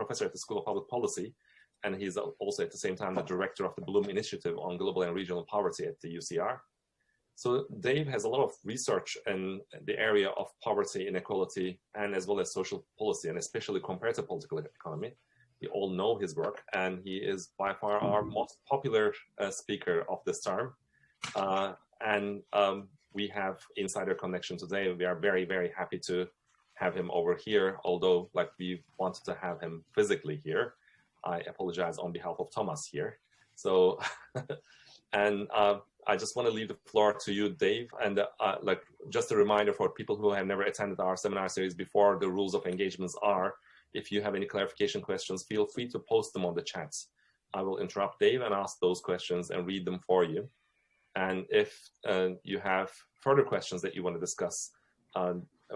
professor at the School of Public Policy, and he's also at the same time the director of the Bloom Initiative on Global and Regional Poverty at the UCR. So Dave has a lot of research in the area of poverty, inequality, and as well as social policy, and especially comparative political economy. You all know his work, and he is by far our most popular speaker of this term. We have insider connection today. We are very, very happy to have him over here, although like we wanted to have him physically here. I apologize on behalf of Thomas here. So, and I just want to leave the floor to you, Dave. And like just a reminder for people who have never attended our seminar series before, the rules of engagements are, if you have any clarification questions, feel free to post them on the chats. I will interrupt Dave and ask those questions and read them for you. And if you have further questions that you want to discuss,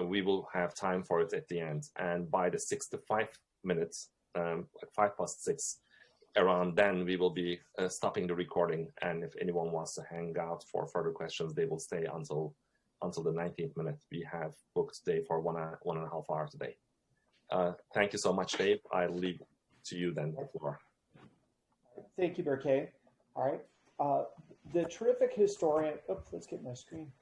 we will have time for it at the end. And by the 6 to 5 minutes, like 5:06, around then we will be stopping the recording. And if anyone wants to hang out for further questions, they will stay until the 19th minute. We have booked today for 1.5 hours today. Thank you so much, Dave. I'll leave to you then the floor. Thank you, Berkay. All right. The terrific historian, oops, let's get my screen.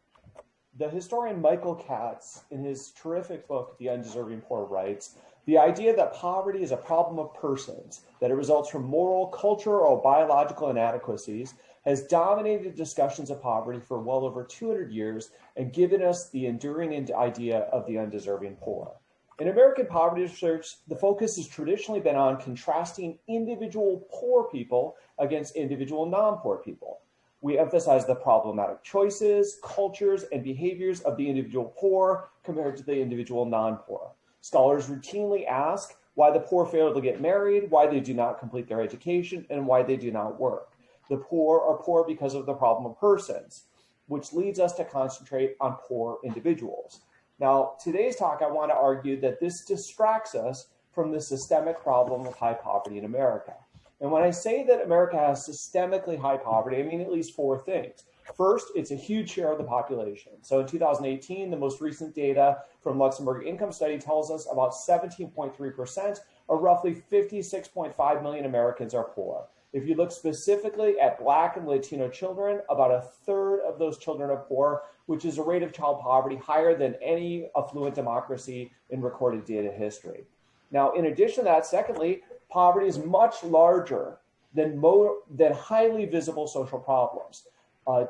The historian Michael Katz, in his terrific book, The Undeserving Poor, writes, the idea that poverty is a problem of persons, that it results from moral, cultural, or biological inadequacies, has dominated discussions of poverty for well over 200 years and given us the enduring idea of the undeserving poor. In American poverty research, the focus has traditionally been on contrasting individual poor people against individual non-poor people. We emphasize the problematic choices, cultures, and behaviors of the individual poor compared to the individual non-poor. Scholars routinely ask why the poor fail to get married, why they do not complete their education, and why they do not work. The poor are poor because of the problem of persons, which leads us to concentrate on poor individuals. Now, today's talk, I want to argue that this distracts us from the systemic problem of high poverty in America. And when I say that America has systemically high poverty, I mean at least 4 things. First, it's a huge share of the population. So in 2018, the most recent data from Luxembourg Income Study tells us about 17.3%, or roughly 56.5 million Americans are poor. If you look specifically at Black and Latino children, about 1/3 of those children are poor, which is a rate of child poverty higher than any affluent democracy in recorded data history. Now, in addition to that, secondly, poverty is much larger than highly visible social problems.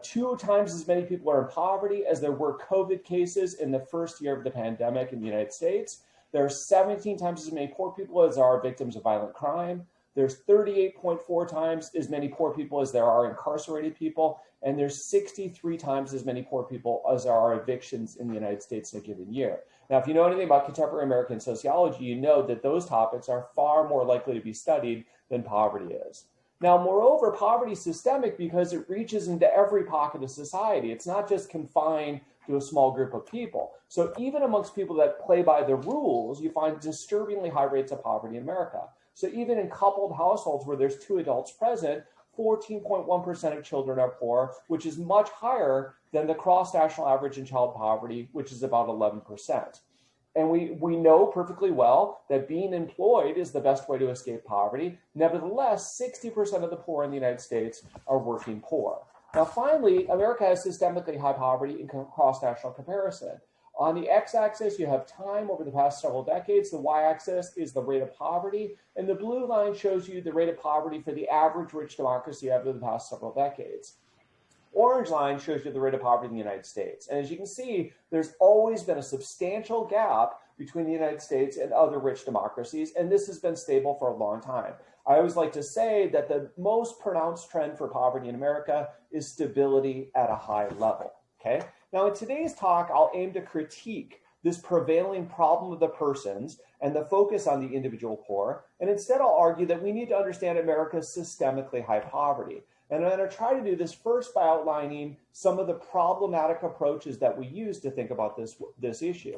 2 times as many people are in poverty as there were COVID cases in the first year of the pandemic in the United States. There are 17 times as many poor people as there are victims of violent crime. There's 38.4 times as many poor people as there are incarcerated people. And there's 63 times as many poor people as there are evictions in the United States in a given year. Now, if you know anything about contemporary American sociology, you know that those topics are far more likely to be studied than poverty is. Now, moreover, poverty is systemic because it reaches into every pocket of society. It's not just confined to a small group of people. So even amongst people that play by the rules, you find disturbingly high rates of poverty in America. So even in coupled households where there's 2 adults present, 14.1% of children are poor, which is much higher than the cross-national average in child poverty, which is about 11%. And we know perfectly well that being employed is the best way to escape poverty. Nevertheless, 60% of the poor in the United States are working poor. Now, finally, America has systemically high poverty in cross-national comparison. On the x-axis, you have time over the past several decades. The y-axis is the rate of poverty. And the blue line shows you the rate of poverty for the average rich democracy over the past several decades. Orange line shows you the rate of poverty in the United States. And as you can see, there's always been a substantial gap between the United States and other rich democracies, and this has been stable for a long time. I always like to say that the most pronounced trend for poverty in America is stability at a high level, okay? Now, in today's talk, I'll aim to critique this prevailing problem of the persons and the focus on the individual poor, and instead I'll argue that we need to understand America's systemically high poverty. And I'm going to try to do this first by outlining some of the problematic approaches that we use to think about this issue.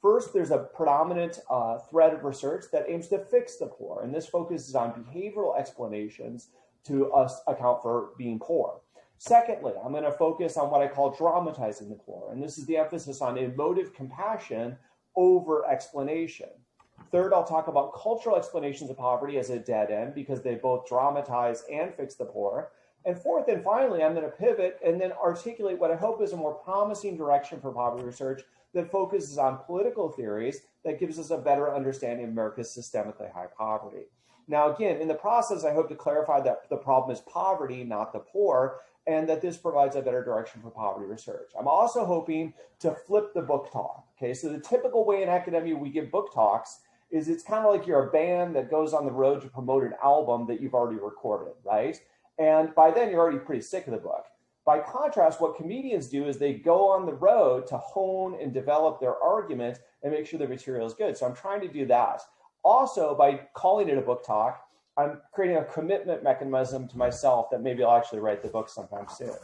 First, there's a predominant thread of research that aims to fix the poor, and this focuses on behavioral explanations to account for being poor. Secondly, I'm going to focus on what I call dramatizing the poor, and this is the emphasis on emotive compassion over explanation. Third, I'll talk about cultural explanations of poverty as a dead end because they both dramatize and fix the poor. And fourth and finally, I'm going to pivot and then articulate what I hope is a more promising direction for poverty research that focuses on political theories that gives us a better understanding of America's systemically high poverty. Now, again, in the process, I hope to clarify that the problem is poverty, not the poor, and that this provides a better direction for poverty research. I'm also hoping to flip the book talk. Okay, so the typical way in academia we give book talks is it's kind of like you're a band that goes on the road to promote an album that you've already recorded, right? And by then you're already pretty sick of the book. By contrast, what comedians do is they go on the road to hone and develop their argument and make sure the material is good. So I'm trying to do that. Also, by calling it a book talk, I'm creating a commitment mechanism to myself that maybe I'll actually write the book sometime soon.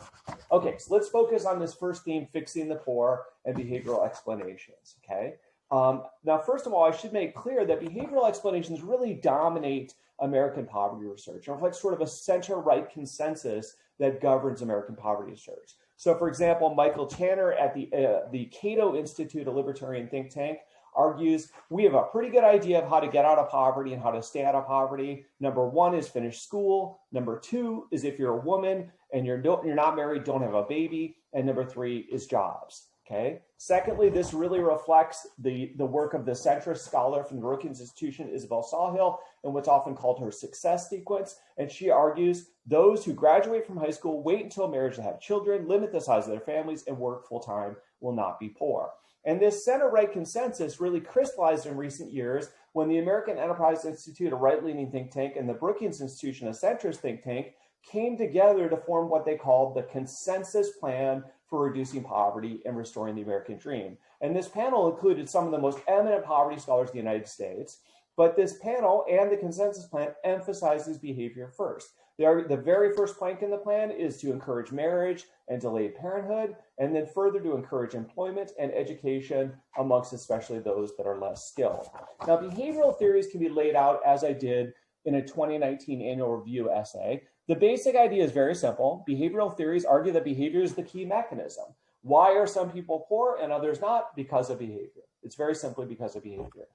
Okay, so let's focus on this first theme, fixing the poor and behavioral explanations, okay? Now, first of all, I should make clear that behavioral explanations really dominate American poverty research and reflect sort of a center-right consensus that governs American poverty research. So, for example, Michael Tanner at the Cato Institute, a libertarian think tank, argues we have a pretty good idea of how to get out of poverty and how to stay out of poverty. Number one is finish school. Number two is if you're a woman and you're not married, don't have a baby. And number three is jobs. Okay. Secondly, this really reflects the work of the centrist scholar from the Brookings Institution, Isabel Sawhill, and what's often called her success sequence. And she argues those who graduate from high school, wait until marriage to have children, limit the size of their families, and work full time will not be poor. And this center-right consensus really crystallized in recent years when the American Enterprise Institute, a right-leaning think tank, and the Brookings Institution, a centrist think tank, came together to form what they called the Consensus Plan for Reducing Poverty and Restoring the American Dream. And this panel included some of the most eminent poverty scholars in the United States, but this panel and the Consensus Plan emphasizes behavior first. The very first plank in the plan is to encourage marriage and delayed parenthood, and then further to encourage employment and education amongst especially those that are less skilled. Now, behavioral theories can be laid out as I did in a 2019 annual review essay. The basic idea is very simple. Behavioral theories argue that behavior is the key mechanism. Why are some people poor and others not? Because of behavior. It's very simply because of behavior.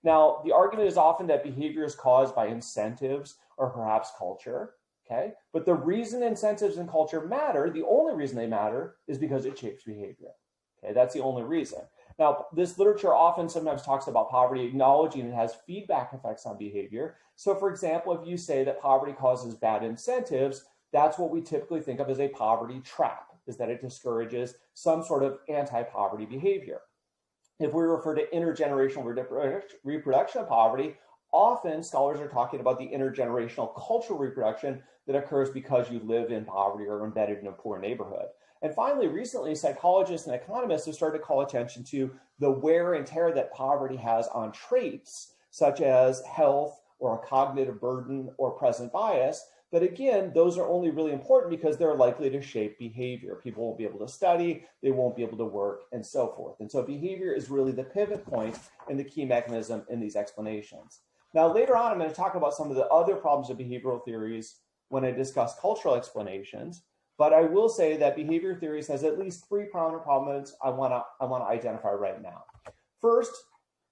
Now, the argument is often that behavior is caused by incentives or perhaps culture. Okay, but the reason incentives and culture matter, the only reason they matter, is because it shapes behavior. Okay, that's the only reason. Now, this literature often sometimes talks about poverty, acknowledging it has feedback effects on behavior. So, for example, if you say that poverty causes bad incentives, that's what we typically think of as a poverty trap, is that it discourages some sort of anti-poverty behavior. If we refer to intergenerational reproduction of poverty, often scholars are talking about the intergenerational cultural reproduction that occurs because you live in poverty or embedded in a poor neighborhood. And finally, recently, psychologists and economists have started to call attention to the wear and tear that poverty has on traits such as health or a cognitive burden or present bias. But again, those are only really important because they're likely to shape behavior. People won't be able to study, they won't be able to work, and so forth. And so behavior is really the pivot point and the key mechanism in these explanations. Now, later on, I'm going to talk about some of the other problems of behavioral theories when I discuss cultural explanations. But I will say that behavior theories has at least three prominent problems I want to identify right now. First,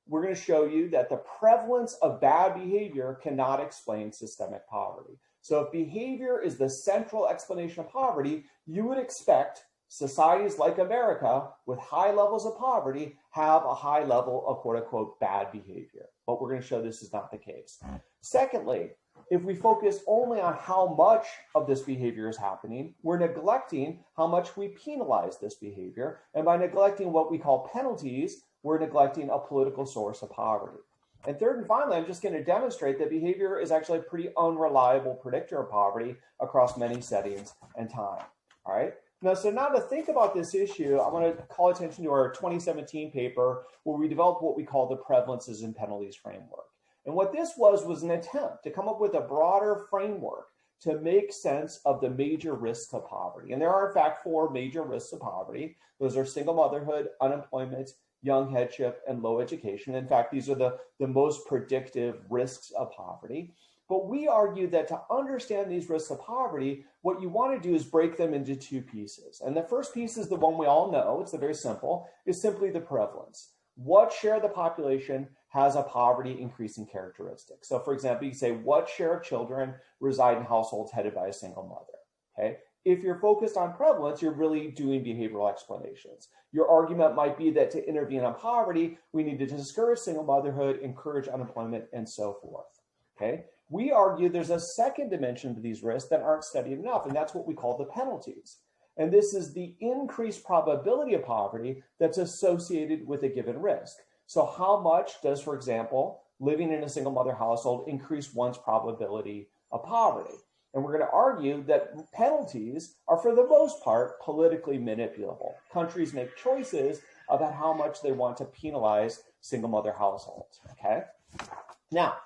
we're going to show you that the prevalence of bad behavior cannot explain systemic poverty. So if behavior is the central explanation of poverty, you would expect societies like America with high levels of poverty have a high level of quote unquote bad behavior. But we're going to show this is not the case. Secondly, if we focus only on how much of this behavior is happening, we're neglecting how much we penalize this behavior. And by neglecting what we call penalties, we're neglecting a political source of poverty. And third and finally, I'm just going to demonstrate that behavior is actually a pretty unreliable predictor of poverty across many settings and time. All right. Now to think about this issue, I want to call attention to our 2017 paper where we developed what we call the prevalences and penalties framework. And what this was an attempt to come up with a broader framework to make sense of the major risks of poverty. And there are, in fact, 4 major risks of poverty. Those are single motherhood, unemployment, young headship, and low education. In fact, these are the most predictive risks of poverty. But we argue that to understand these risks of poverty, what you want to do is break them into 2 pieces. And the first piece is the one we all know, it's very simple, is simply the prevalence. What share of the population has a poverty increasing characteristic. So for example, you say, what share of children reside in households headed by a single mother? Okay. If you're focused on prevalence, you're really doing behavioral explanations. Your argument might be that to intervene on poverty, we need to discourage single motherhood, encourage unemployment, and so forth. Okay. We argue there's a second dimension to these risks that aren't studied enough, and that's what we call the penalties. And this is the increased probability of poverty that's associated with a given risk. So how much does, for example, living in a single mother household increase one's probability of poverty? And we're going to argue that penalties are, for the most part, politically manipulable. Countries make choices about how much they want to penalize single mother households, okay? Now,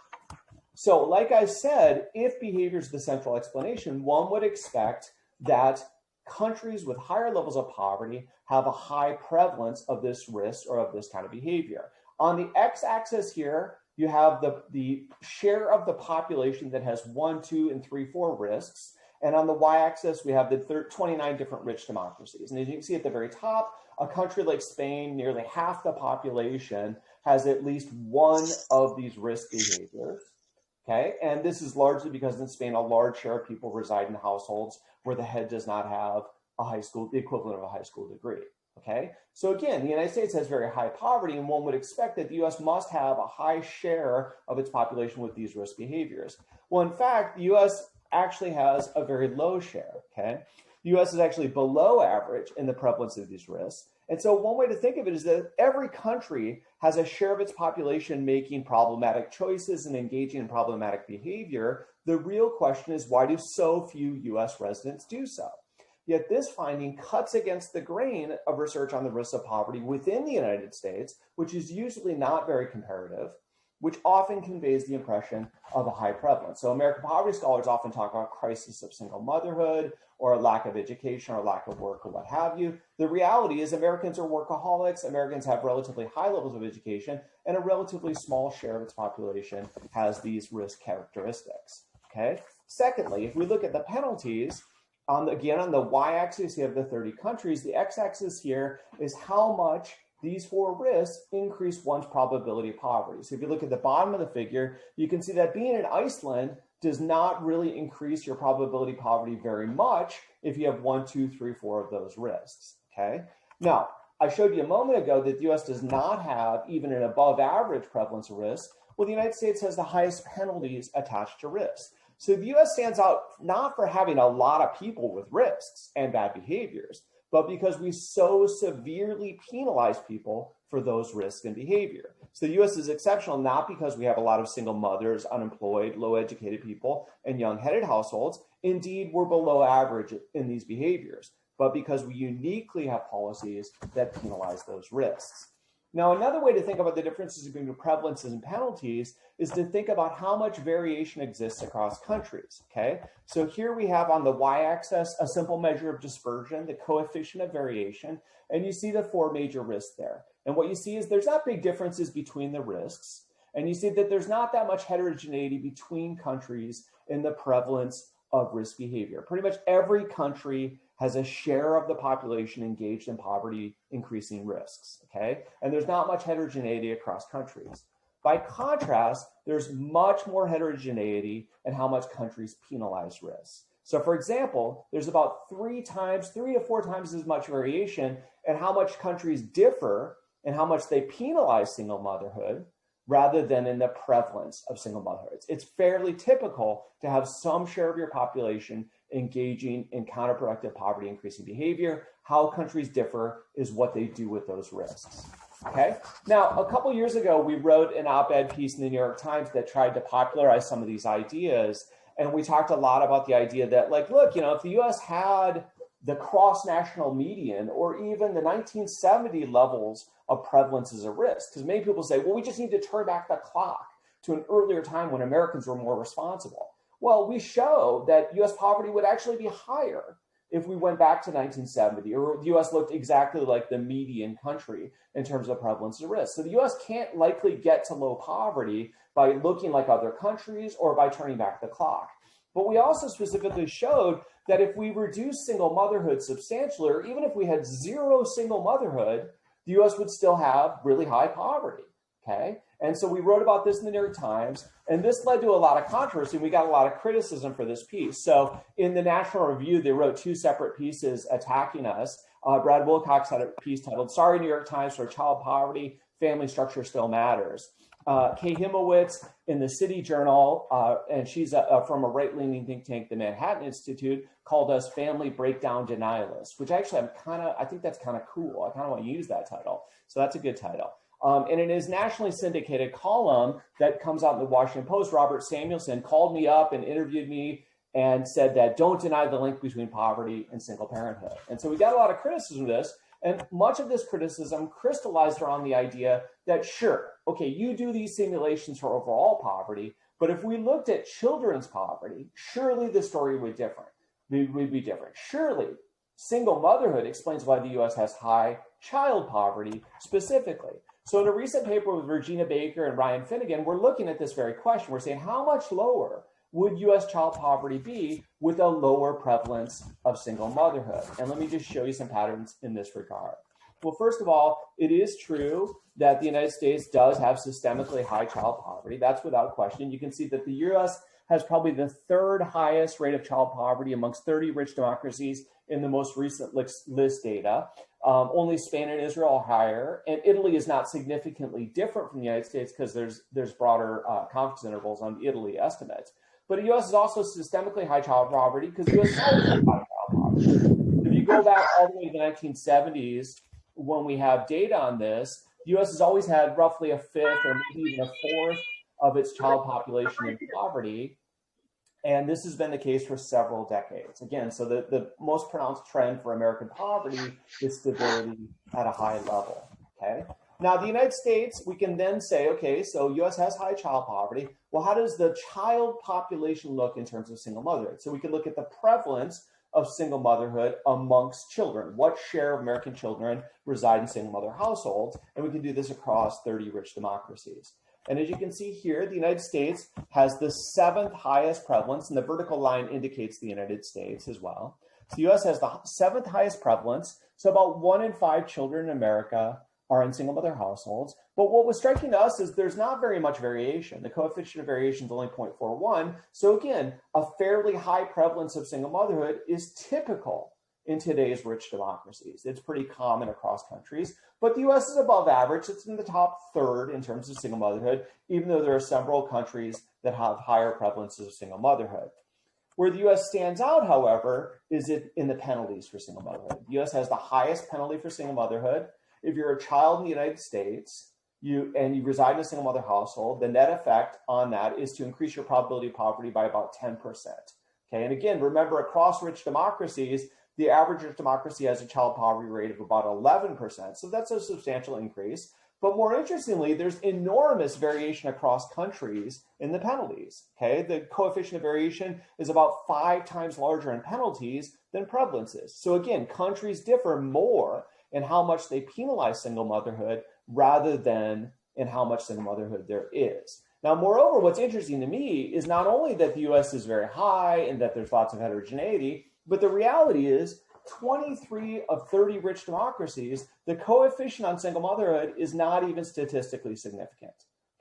so like I said, if behavior is the central explanation, one would expect that countries with higher levels of poverty have a high prevalence of this risk or of this kind of behavior. On the x-axis here, you have the share of the population that has 1, 2, and 3, 4 risks. And on the y-axis, we have the 29 different rich democracies. And as you can see at the very top, a country like Spain, nearly half the population has at least one of these risk behaviors. Okay, and this is largely because in Spain, a large share of people reside in households where the head does not have the equivalent of a high school degree. Okay, so again, the United States has very high poverty, and one would expect that the US must have a high share of its population with these risk behaviors. Well, in fact, the US actually has a very low share. Okay, the US is actually below average in the prevalence of these risks. And so one way to think of it is that every country has a share of its population making problematic choices and engaging in problematic behavior. The real question is, why do so few US residents do so? Yet this finding cuts against the grain of research on the risks of poverty within the United States, which is usually not very comparative, which often conveys the impression of a high prevalence. So American poverty scholars often talk about crisis of single motherhood or a lack of education or lack of work or what have you. The reality is Americans are workaholics. Americans have relatively high levels of education, and a relatively small share of its population has these risk characteristics. Okay. Secondly, if we look at the penalties, again, on the y-axis, you have the 30 countries. The x-axis here is how much these 4 risks increase one's probability of poverty. So if you look at the bottom of the figure, you can see that being in Iceland does not really increase your probability of poverty very much if you have 1, 2, 3, 4 of those risks, okay? Now, I showed you a moment ago that the US does not have even an above average prevalence of risk. Well, the United States has the highest penalties attached to risk. So the US stands out not for having a lot of people with risks and bad behaviors, but because we so severely penalize people for those risks and behavior. So the US is exceptional not because we have a lot of single mothers, unemployed, low educated people, and young headed households. Indeed, we're below average in these behaviors, but because we uniquely have policies that penalize those risks. Now, another way to think about the differences between prevalences and penalties is to think about how much variation exists across countries, okay? So here we have on the y-axis a simple measure of dispersion, the coefficient of variation, and you see the 4 major risks there. And what you see is there's not big differences between the risks, and you see that there's not that much heterogeneity between countries in the prevalence of risk behavior. Pretty much every country has a share of the population engaged in poverty increasing risks, okay? And there's not much heterogeneity across countries. By contrast, there's much more heterogeneity in how much countries penalize risks. So for example, there's about 3 to 4 times as much variation in how much countries differ in how much they penalize single motherhood rather than in the prevalence of single motherhood. It's fairly typical to have some share of your population engaging in counterproductive poverty increasing behavior. How countries differ is what they do with those risks. Okay. Now, a couple years ago, we wrote an op-ed piece in the New York Times that tried to popularize some of these ideas. And we talked a lot about the idea that, like, look, you know, if the US had the cross-national median or even the 1970 levels of prevalence as a risk, because many people say, well, we just need to turn back the clock to an earlier time when Americans were more responsible. Well, we show that US poverty would actually be higher if we went back to 1970, or the US looked exactly like the median country in terms of prevalence of risk. So the US can't likely get to low poverty by looking like other countries or by turning back the clock. But we also specifically showed that if we reduce single motherhood substantially, or even if we had 0 single motherhood, the US would still have really high poverty, okay? And so we wrote about this in the New York Times, and this led to a lot of controversy. We got a lot of criticism for this piece. So in the National Review, they wrote 2 separate pieces attacking us. Brad Wilcox had a piece titled, "Sorry, New York Times, for Child Poverty, Family Structure Still Matters." Kay Himowitz in the City Journal, and she's from a right-leaning think tank, the Manhattan Institute, called us family breakdown denialists, which actually I think that's kind of cool. I kind of want to use that title. So that's a good title. And in his nationally syndicated column that comes out in the Washington Post, Robert Samuelson called me up and interviewed me and said that don't deny the link between poverty and single parenthood. And so we got a lot of criticism of this. And much of this criticism crystallized around the idea that, sure, okay, you do these simulations for overall poverty, but if we looked at children's poverty, surely the story would be different. Surely single motherhood explains why the US has high child poverty specifically. So in a recent paper with Regina Baker and Ryan Finnegan, we're looking at this very question. We're saying, how much lower would US child poverty be with a lower prevalence of single motherhood? And let me just show you some patterns in this regard. Well, first of all, it is true that the United States does have systemically high child poverty. That's without question. You can see that the US has probably the 3rd highest rate of child poverty amongst 30 rich democracies in the most recent list data. Only Spain and Israel are higher, and Italy is not significantly different from the United States because there's broader confidence intervals on the Italy estimates. But the U.S. is also systemically high child poverty because the U.S. is always high child poverty. If you go back all the way to the 1970s, when we have data on this, the U.S. has always had roughly a 5th or maybe even a 4th of its child population in poverty. And this has been the case for several decades. Again, so the most pronounced trend for American poverty is stability at a high level, okay? Now, the United States, we can then say, okay, so US has high child poverty. Well, how does the child population look in terms of single motherhood? So we can look at the prevalence of single motherhood amongst children. What share of American children reside in single mother households? And we can do this across 30 rich democracies. And as you can see here, the United States has the 7th highest prevalence, and the vertical line indicates the United States as well. So the US has the 7th highest prevalence. So about 1 in 5 children in America are in single mother households. But what was striking to us is there's not very much variation. The coefficient of variation is only 0.41. So again, a fairly high prevalence of single motherhood is typical in today's rich democracies. It's pretty common across countries, but the US is above average. It's in the top 3rd in terms of single motherhood, even though there are several countries that have higher prevalences of single motherhood. Where the US stands out, however, is in the penalties for single motherhood. The US has the highest penalty for single motherhood. If you're a child in the United States, you reside in a single mother household, the net effect on that is to increase your probability of poverty by about 10%. Okay, and again, remember, across rich democracies, the average rich democracy has a child poverty rate of about 11%. So that's a substantial increase. But more interestingly, there's enormous variation across countries in the penalties. Okay, the coefficient of variation is about 5 times larger in penalties than prevalences. So again, countries differ more in how much they penalize single motherhood rather than in how much single motherhood there is. Now, moreover, what's interesting to me is not only that the US is very high and that there's lots of heterogeneity, but the reality is 23 of 30 rich democracies, the coefficient on single motherhood is not even statistically significant.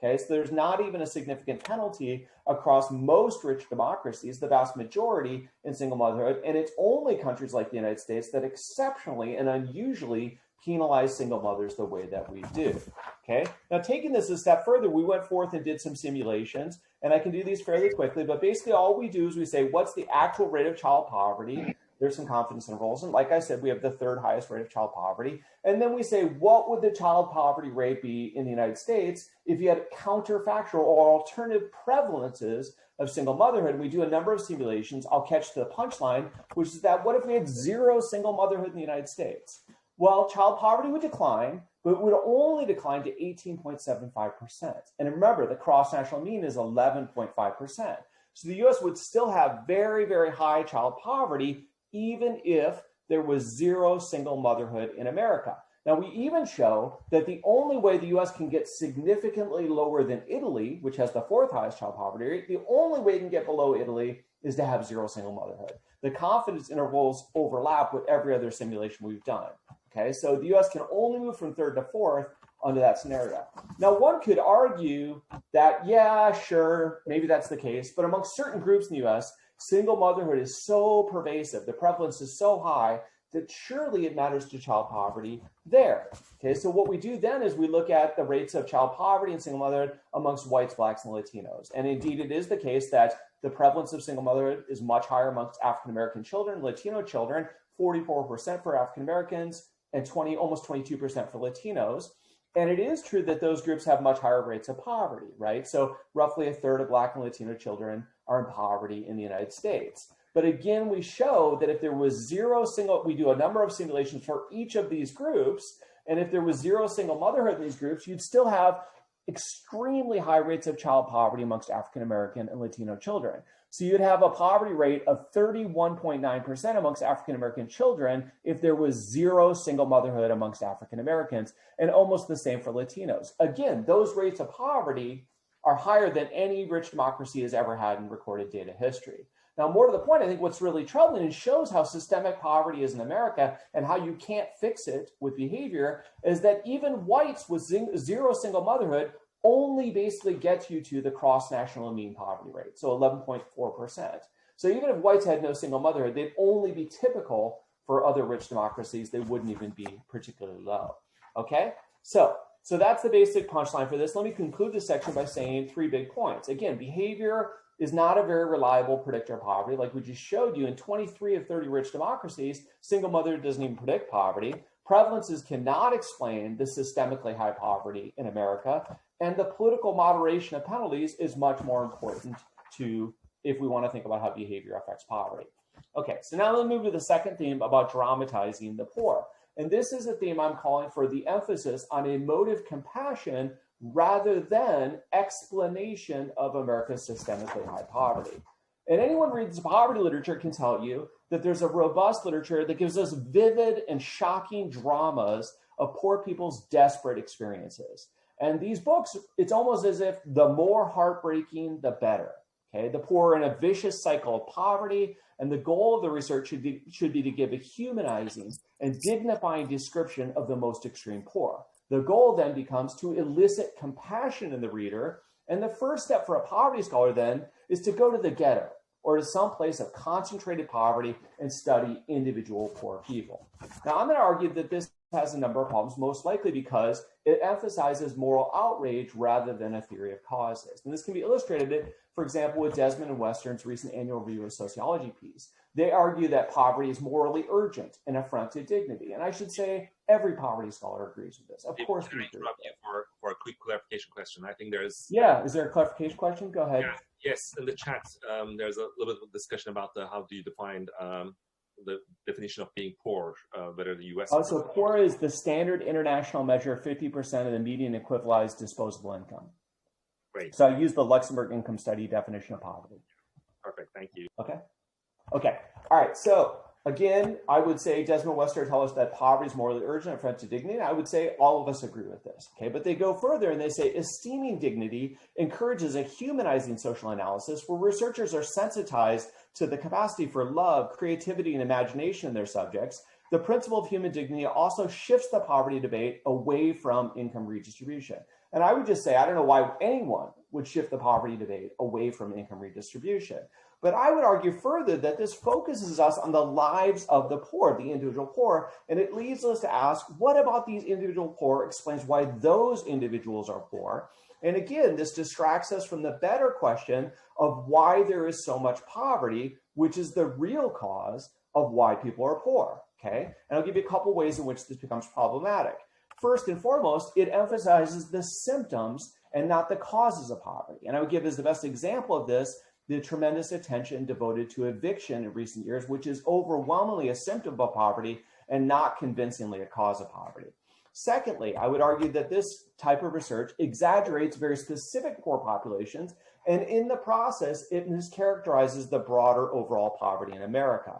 Okay, so there's not even a significant penalty across most rich democracies, the vast majority in single motherhood, and it's only countries like the United States that exceptionally and unusually penalize single mothers the way that we do. Okay, now taking this a step further, we went forth and did some simulations, and I can do these fairly quickly, but basically all we do is we say, what's the actual rate of child poverty? There's some confidence intervals, and like I said, we have the 3rd highest rate of child poverty. And then we say, what would the child poverty rate be in the United States if you had counterfactual or alternative prevalences of single motherhood? We do a number of simulations. I'll catch to the punchline, which is that what if we had 0 single motherhood in the United States? Well, child poverty would decline, but it would only decline to 18.75%. And remember, the cross-national mean is 11.5%. So the US would still have very, very high child poverty, even if there was 0 single motherhood in America. Now, we even show that the only way the US can get significantly lower than Italy, which has the 4th highest child poverty rate, the only way it can get below Italy is to have 0 single motherhood. The confidence intervals overlap with every other simulation we've done. Okay, so the US can only move from 3rd to 4th under that scenario. Now, one could argue that, yeah, sure, maybe that's the case, but amongst certain groups in the US, single motherhood is so pervasive, the prevalence is so high that surely it matters to child poverty there. Okay, so what we do then is we look at the rates of child poverty and single motherhood amongst whites, blacks, and Latinos. And indeed, it is the case that the prevalence of single motherhood is much higher amongst African-American children, Latino children, 44% for African-Americans, and almost 22% for Latinos. And it is true that those groups have much higher rates of poverty, right? So roughly a third of Black and Latino children are in poverty in the United States. But again, we show that if there was we do a number of simulations for each of these groups, and if there was zero single motherhood in these groups, you'd still have extremely high rates of child poverty amongst African-American and Latino children. So you'd have a poverty rate of 31.9% amongst African-American children if there was zero single motherhood amongst African-Americans, and almost the same for Latinos. Again, those rates of poverty are higher than any rich democracy has ever had in recorded data history. Now, more to the point, I think what's really troubling and shows how systemic poverty is in America and how you can't fix it with behavior is that even whites with zero single motherhood only basically gets you to the cross-national mean poverty rate, so 11.4%. So even if whites had no single motherhood, they'd only be typical for other rich democracies. They wouldn't even be particularly low, okay? So that's the basic punchline for this. Let me conclude this section by saying 3 big points. Again, behavior is not a very reliable predictor of poverty. Like we just showed you, in 23 of 30 rich democracies, single motherhood doesn't even predict poverty. Prevalences cannot explain the systemically high poverty in America. And the political moderation of penalties is much more important if we want to think about how behavior affects poverty. Okay, so now let's move to the second theme about dramatizing the poor. And this is a theme I'm calling for the emphasis on emotive compassion rather than explanation of America's systemically high poverty. And anyone who reads poverty literature can tell you that there's a robust literature that gives us vivid and shocking dramas of poor people's desperate experiences. And these books, it's almost as if the more heartbreaking, the better. Okay, the poor are in a vicious cycle of poverty, and the goal of the research should be to give a humanizing and dignifying description of the most extreme poor. The goal then becomes to elicit compassion in the reader, and the first step for a poverty scholar then is to go to the ghetto or to some place of concentrated poverty and study individual poor people. Now, I'm going to argue that this has a number of problems, most likely because it emphasizes moral outrage rather than a theory of causes. And this can be illustrated, for example, with Desmond and Western's recent annual review of sociology piece. They argue that poverty is morally urgent and affront to dignity. And I should say every poverty scholar agrees with this. Of course, we agree. Interrupt you for a quick clarification question. I think there's... Yeah, is there a clarification question? Go ahead. Yeah, yes, in the chat, there's a little bit of discussion about how do you define the definition of being poor, whether the U.S. So poor is the standard international measure of 50% of the median equivalized disposable income. Great. So I use the Luxembourg Income Study definition of poverty. Perfect, thank you. Okay. All right. So again, I would say Desmond Western tells us that poverty is morally urgent and affront to dignity. And I would say all of us agree with this. Okay. But they go further and they say esteeming dignity encourages a humanizing social analysis where researchers are sensitized to the capacity for love, creativity, and imagination in their subjects. The principle of human dignity also shifts the poverty debate away from income redistribution. And I would just say, I don't know why anyone would shift the poverty debate away from income redistribution. But I would argue further that this focuses us on the lives of the poor, the individual poor, and it leads us to ask, what about these individual poor explains why those individuals are poor? And again, this distracts us from the better question of why there is so much poverty, which is the real cause of why people are poor, okay? And I'll give you a couple ways in which this becomes problematic. First and foremost, it emphasizes the symptoms and not the causes of poverty. And I would give as the best example of this the tremendous attention devoted to eviction in recent years, which is overwhelmingly a symptom of poverty and not convincingly a cause of poverty. Secondly, I would argue that this type of research exaggerates very specific poor populations, and in the process, it mischaracterizes the broader overall poverty in America.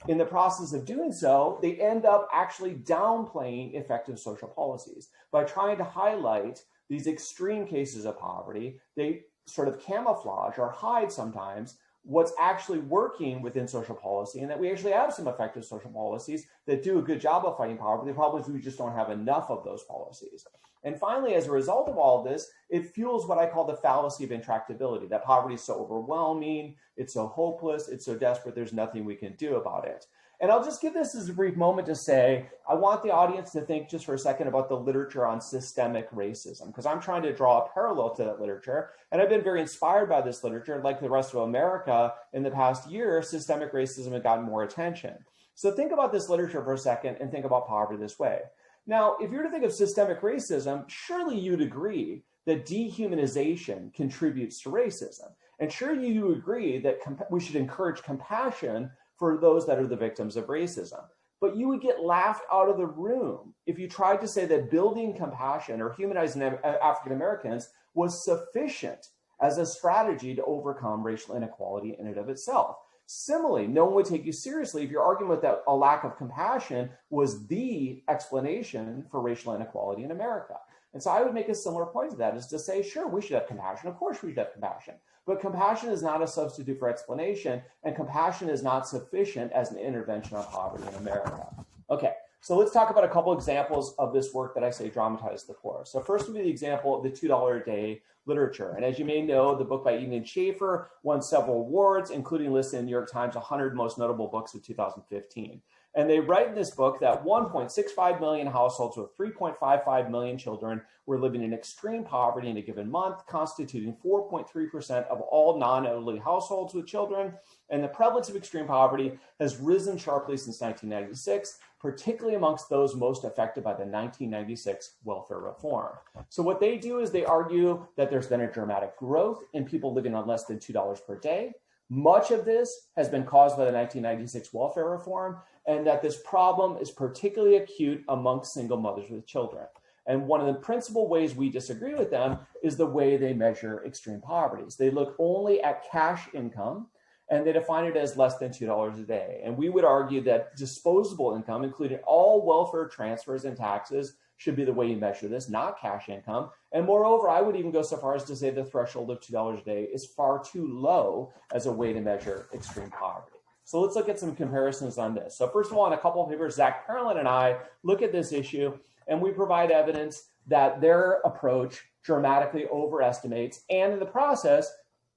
In the process of doing so, they end up actually downplaying effective social policies. By trying to highlight these extreme cases of poverty, they sort of camouflage or hide sometimes what's actually working within social policy, and that we actually have some effective social policies that do a good job of fighting poverty. The problem is we just don't have enough of those policies. And finally, as a result of all of this, it fuels what I call the fallacy of intractability, that poverty is so overwhelming, it's so hopeless, it's so desperate, there's nothing we can do about it. And I'll just give this as a brief moment to say, I want the audience to think just for a second about the literature on systemic racism, because I'm trying to draw a parallel to that literature. And I've been very inspired by this literature. Like the rest of America, in the past year, systemic racism has gotten more attention. So think about this literature for a second and think about poverty this way. Now, if you were to think of systemic racism, surely you'd agree that dehumanization contributes to racism. And surely you agree that we should encourage compassion for those that are the victims of racism. But you would get laughed out of the room if you tried to say that building compassion or humanizing African Americans was sufficient as a strategy to overcome racial inequality in and of itself. Similarly, no one would take you seriously if your argument that a lack of compassion was the explanation for racial inequality in America. And so I would make a similar point to that, is to say, sure, we should have compassion. Of course we should have compassion. But compassion is not a substitute for explanation, and compassion is not sufficient as an intervention on poverty in America. Okay, so let's talk about a couple examples of this work that I say dramatize the poor. So first would be the example of the $2 a day literature. And as you may know, the book by Eden and Schaefer won several awards, including listed in the New York Times 100 most notable books of 2015. And they write in this book that 1.65 million households with 3.55 million children were living in extreme poverty in a given month, constituting 4.3% of all non-elderly households with children. And the prevalence of extreme poverty has risen sharply since 1996, particularly amongst those most affected by the 1996 welfare reform. So what they do is they argue that there's been a dramatic growth in people living on less than $2 per day. Much of this has been caused by the 1996 welfare reform, and that this problem is particularly acute amongst single mothers with children. And one of the principal ways we disagree with them is the way they measure extreme poverty. They look only at cash income, and they define it as less than $2 a day. And we would argue that disposable income, including all welfare transfers and taxes, should be the way you measure this, not cash income. And moreover, I would even go so far as to say the threshold of $2 a day is far too low as a way to measure extreme poverty. So let's look at some comparisons on this. So first of all, in a couple of papers, Zach Perlin and I look at this issue, and we provide evidence that their approach dramatically overestimates and in the process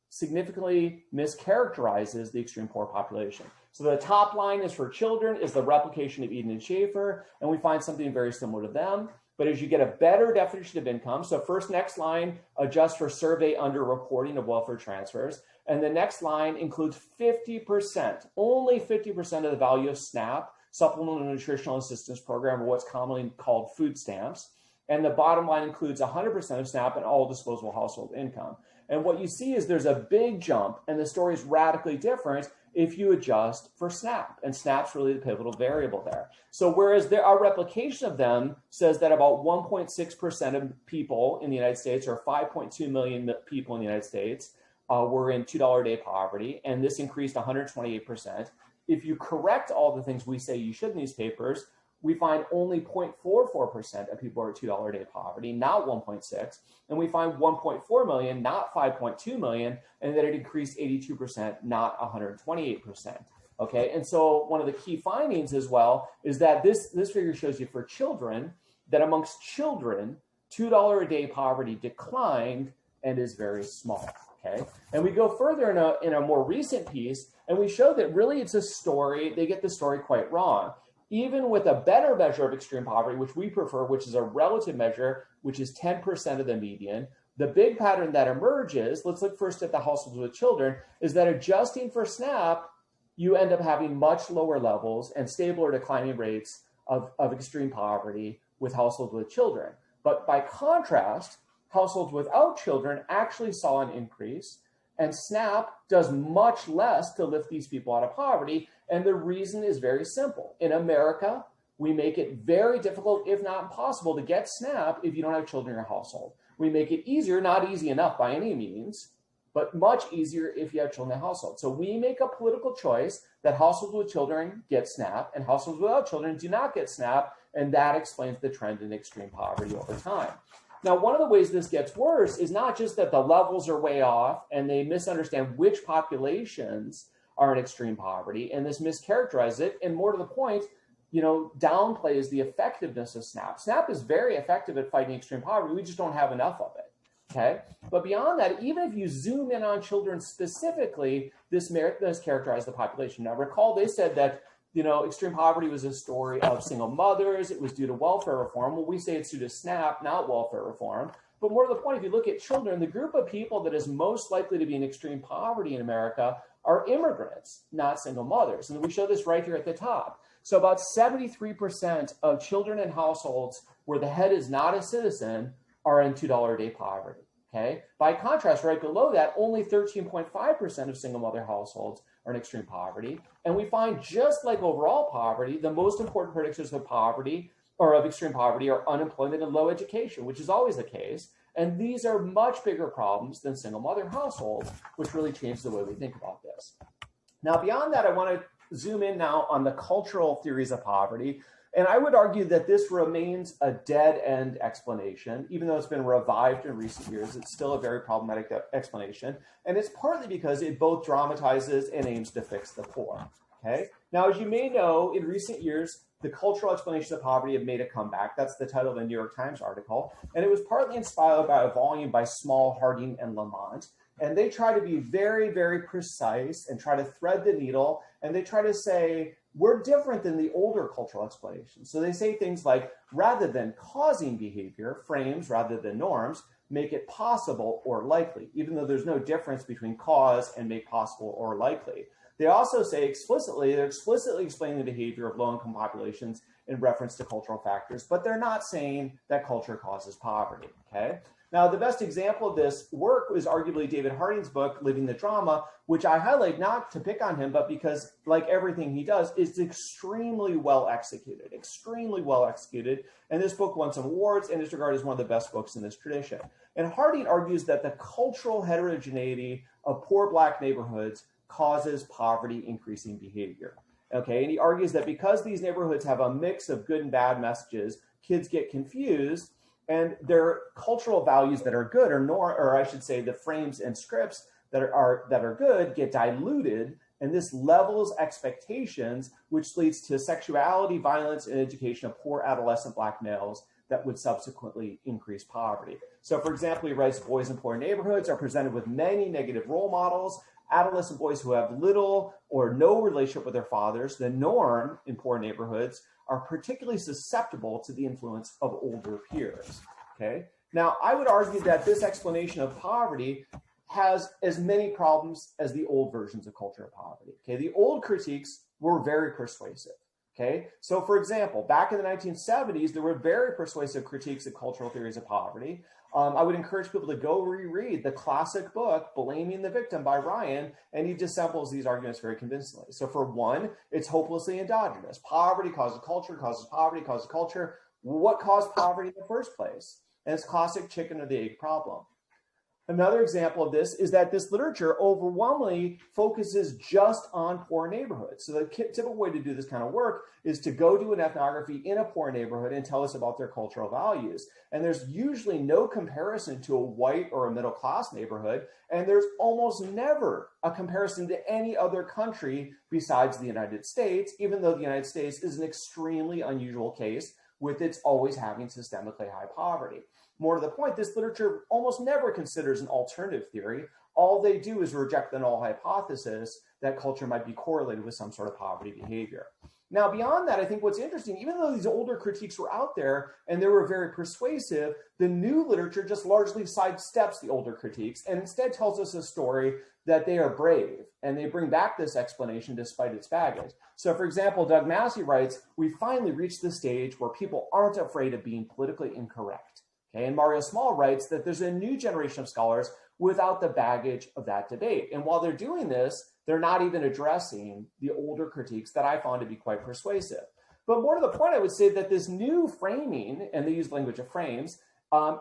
significantly mischaracterizes the extreme poor population. So the top line is for children is the replication of Eden and Schaefer, and we find something very similar to them. But as you get a better definition of income, so first next line adjusts for survey underreporting of welfare transfers, and the next line includes 50%, only 50% of the value of SNAP, Supplemental Nutritional Assistance Program, or what's commonly called food stamps. And the bottom line includes 100% of SNAP and all disposable household income. And what you see is there's a big jump, and the story is radically different if you adjust for SNAP. And SNAP's really the pivotal variable there. So whereas our replication of them says that about 1.6% of people in the United States, or 5.2 million people in the United States, were in $2 a day poverty, and this increased 128%. If you correct all the things we say you should in these papers, we find only 0.44% of people are at $2 a day poverty, not 1.6. And we find 1.4 million, not 5.2 million, and that it increased 82%, not 128%. Okay, and so one of the key findings as well is that this figure shows you for children, that amongst children, $2 a day poverty declined and is very small. Okay, and we go further in a more recent piece, and we show that really it's a story, they get the story quite wrong. Even with a better measure of extreme poverty, which we prefer, which is a relative measure, which is 10% of the median, the big pattern that emerges, let's look first at the households with children, is that adjusting for SNAP, you end up having much lower levels and stable or declining rates of extreme poverty with households with children. But by contrast, households without children actually saw an increase, and SNAP does much less to lift these people out of poverty. And the reason is very simple. In America, we make it very difficult, if not impossible, to get SNAP if you don't have children in your household. We make it easier, not easy enough by any means, but much easier if you have children in the household. So we make a political choice that households with children get SNAP and households without children do not get SNAP, and that explains the trend in extreme poverty over time. Now, one of the ways this gets worse is not just that the levels are way off and they misunderstand which populations are in extreme poverty, and this mischaracterizes it. And more to the point, downplays the effectiveness of SNAP. SNAP is very effective at fighting extreme poverty. We just don't have enough of it. Okay. But beyond that, even if you zoom in on children specifically, this mischaracterize the population. Now, recall they said that, extreme poverty was a story of single mothers. It was due to welfare reform. Well, we say it's due to SNAP, not welfare reform. But more to the point, if you look at children, the group of people that is most likely to be in extreme poverty in America are immigrants, not single mothers. And we show this right here at the top. So about 73% of children in households where the head is not a citizen are in $2 a day poverty. Okay. By contrast, right below that, only 13.5% of single mother households are in extreme poverty. And we find, just like overall poverty, the most important predictors of poverty or of extreme poverty are unemployment and low education, which is always the case. And these are much bigger problems than single mother households, which really changed the way we think about this. Now, beyond that, I want to zoom in now on the cultural theories of poverty. And I would argue that this remains a dead-end explanation. Even though it's been revived in recent years, it's still a very problematic explanation. And it's partly because it both dramatizes and aims to fix the poor. Okay. Now, as you may know, in recent years, the cultural explanations of poverty have made a comeback. That's the title of the New York Times article. And it was partly inspired by a volume by Small, Harding, and Lamont. And they try to be very, very precise and try to thread the needle. And they try to say, we're different than the older cultural explanations. So they say things like, rather than causing behavior, frames rather than norms make it possible or likely, even though there's no difference between cause and make possible or likely. They also say they're explicitly explaining the behavior of low-income populations in reference to cultural factors, but they're not saying that culture causes poverty, okay? Now, the best example of this work is arguably David Harding's book, Living the Drama, which I highlight not to pick on him, but because, like everything he does, it's extremely well executed, And this book won some awards and is regarded as one of the best books in this tradition. And Harding argues that the cultural heterogeneity of poor Black neighborhoods causes poverty increasing behavior. Okay, and he argues that because these neighborhoods have a mix of good and bad messages, kids get confused, and their cultural values that are good, or I should say, the frames and scripts that are good get diluted, and this levels expectations, which leads to sexuality, violence, and education of poor adolescent Black males that would subsequently increase poverty. So, for example, he writes, boys in poor neighborhoods are presented with many negative role models. Adolescent boys who have little or no relationship with their fathers, the norm in poor neighborhoods, are particularly susceptible to the influence of older peers. Okay. Now, I would argue that this explanation of poverty has as many problems as the old versions of culture of poverty. Okay. The old critiques were very persuasive. Okay. So, for example, back in the 1970s, there were very persuasive critiques of cultural theories of poverty. I would encourage people to go reread the classic book, Blaming the Victim by Ryan, and he dissembles these arguments very convincingly. So for one, it's hopelessly endogenous. Poverty causes culture, causes poverty, causes culture. What caused poverty in the first place? And it's classic chicken or the egg problem. Another example of this is that this literature overwhelmingly focuses just on poor neighborhoods. So the typical way to do this kind of work is to go do an ethnography in a poor neighborhood and tell us about their cultural values. And there's usually no comparison to a white or a middle class neighborhood. And there's almost never a comparison to any other country besides the United States, even though the United States is an extremely unusual case with its always having systemically high poverty. More to the point, this literature almost never considers an alternative theory. All they do is reject the null hypothesis that culture might be correlated with some sort of poverty behavior. Now, beyond that, I think what's interesting, even though these older critiques were out there and they were very persuasive, the new literature just largely sidesteps the older critiques and instead tells us a story that they are brave and they bring back this explanation despite its baggage. So, for example, Doug Massey writes, we finally reached the stage where people aren't afraid of being politically incorrect. Okay, and Mario Small writes that there's a new generation of scholars without the baggage of that debate. And while they're doing this, they're not even addressing the older critiques that I found to be quite persuasive. But more to the point, I would say that this new framing, and they use language of frames,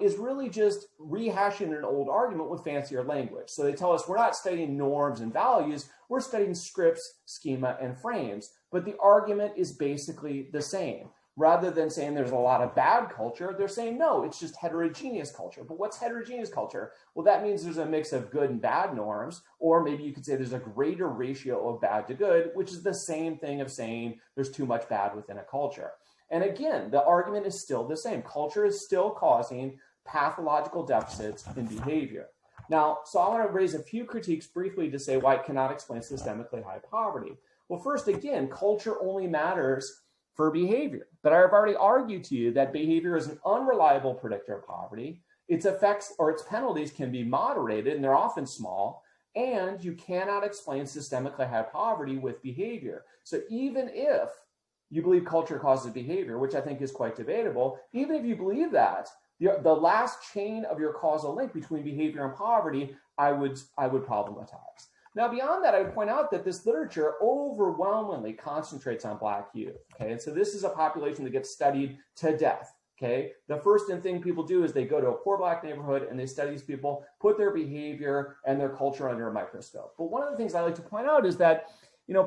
is really just rehashing an old argument with fancier language. So they tell us we're not studying norms and values, we're studying scripts, schema, and frames. But the argument is basically the same. Rather than saying there's a lot of bad culture, they're saying, no, it's just heterogeneous culture. But what's heterogeneous culture? Well, that means there's a mix of good and bad norms, or maybe you could say there's a greater ratio of bad to good, which is the same thing of saying there's too much bad within a culture. And again, the argument is still the same. Culture is still causing pathological deficits in behavior. Now, so I want to raise a few critiques briefly to say why it cannot explain systemically high poverty. Well, first, again, culture only matters for behavior. But I've already argued to you that behavior is an unreliable predictor of poverty. Its effects or its penalties can be moderated, and they're often small, and you cannot explain systemically high poverty with behavior. So even if you believe culture causes behavior, which I think is quite debatable, even if you believe that, the last chain of your causal link between behavior and poverty, I would problematize. Now, beyond that, I would point out that this literature overwhelmingly concentrates on Black youth, okay? And so this is a population that gets studied to death, okay? The first thing people do is they go to a poor Black neighborhood and they study these people, put their behavior and their culture under a microscope. But one of the things I like to point out is that,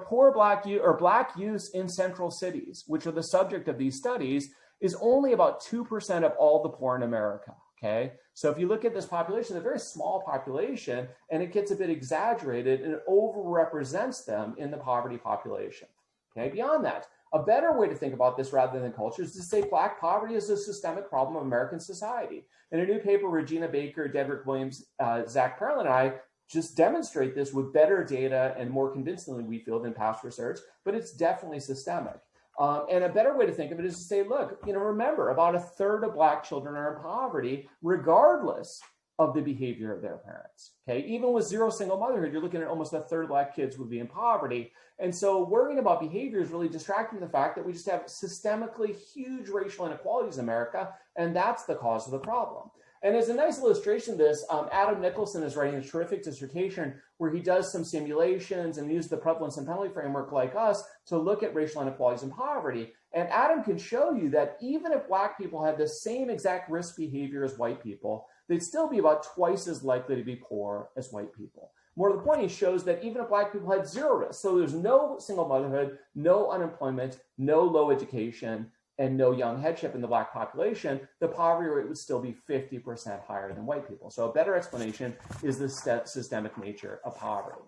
poor Black youth or Black youth in central cities, which are the subject of these studies, is only about 2% of all the poor in America. Okay, so if you look at this population, it's a very small population, and it gets a bit exaggerated and it overrepresents them in the poverty population. Okay, beyond that, a better way to think about this rather than culture is to say Black poverty is a systemic problem of American society. In a new paper, Regina Baker, Dedrick Williams, Zach Perlin, and I just demonstrate this with better data and more convincingly, we feel, than past research, but it's definitely systemic. And a better way to think of it is to say, look, remember, about a third of Black children are in poverty, regardless of the behavior of their parents. Okay, even with zero single motherhood, you're looking at almost a third of Black kids would be in poverty. And so worrying about behavior is really distracting from the fact that we just have systemically huge racial inequalities in America, and that's the cause of the problem. And as a nice illustration of this, Adam Nicholson is writing a terrific dissertation where he does some simulations and uses the prevalence and penalty framework like us to look at racial inequalities and poverty. And Adam can show you that even if Black people had the same exact risk behavior as white people, they'd still be about twice as likely to be poor as white people. More to the point, he shows that even if Black people had zero risk, so there's no single motherhood, no unemployment, no low education, and no young headship in the Black population, the poverty rate would still be 50% higher than white people. So a better explanation is the systemic nature of poverty.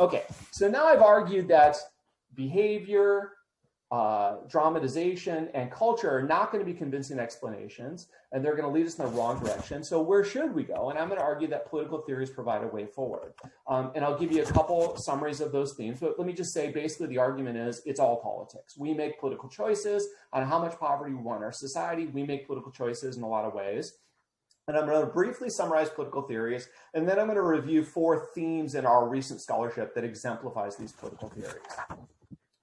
Okay, so now I've argued that behavior, dramatization, and culture are not going to be convincing explanations, and they're going to lead us in the wrong direction. So where should we go? And I'm going to argue that political theories provide a way forward. And I'll give you a couple summaries of those themes, but let me just say, basically the argument is it's all politics. We make political choices on how much poverty we want in our society. We make political choices in a lot of ways. And I'm going to briefly summarize political theories, and then I'm going to review 4 themes in our recent scholarship that exemplifies these political theories.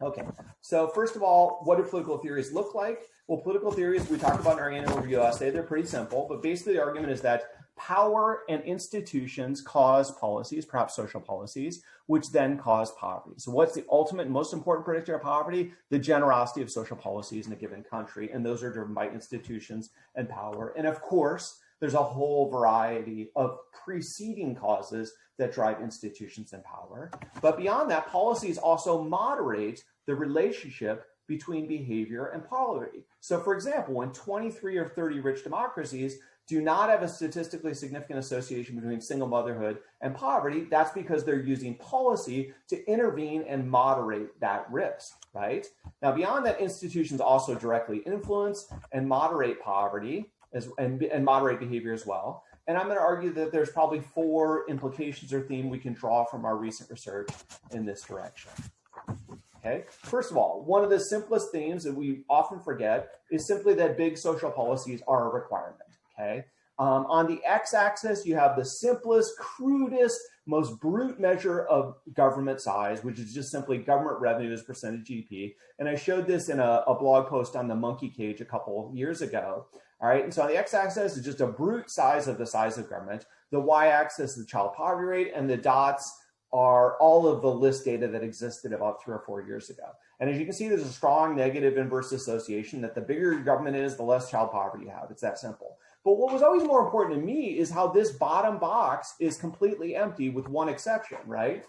Okay, so first of all, what do political theories look like? Well, political theories, we talked about in our annual review essay, they're pretty simple, but basically the argument is that power and institutions cause policies, perhaps social policies, which then cause poverty. So what's the ultimate and most important predictor of poverty? The generosity of social policies in a given country, and those are driven by institutions and power. And of course, there's a whole variety of preceding causes that drive institutions and power. But beyond that, policies also moderate the relationship between behavior and poverty. So for example, when 23 or 30 rich democracies do not have a statistically significant association between single motherhood and poverty, that's because they're using policy to intervene and moderate that risk, right? Now, beyond that, institutions also directly influence and moderate poverty and moderate behavior as well. And I'm going to argue that there's probably 4 implications or themes we can draw from our recent research in this direction. Okay. First of all, one of the simplest themes that we often forget is simply that big social policies are a requirement. Okay. On the x-axis, you have the simplest, crudest, most brute measure of government size, which is just simply government revenue as percentage of GDP. And I showed this in a blog post on the monkey cage a couple years ago. All right, and so on the x-axis is just a brute size of the size of government. The y-axis is the child poverty rate, and the dots are all of the list data that existed about 3 or 4 years ago. And as you can see, there's a strong negative inverse association that the bigger your government is, the less child poverty you have. It's that simple. But what was always more important to me is how this bottom box is completely empty with one exception, right?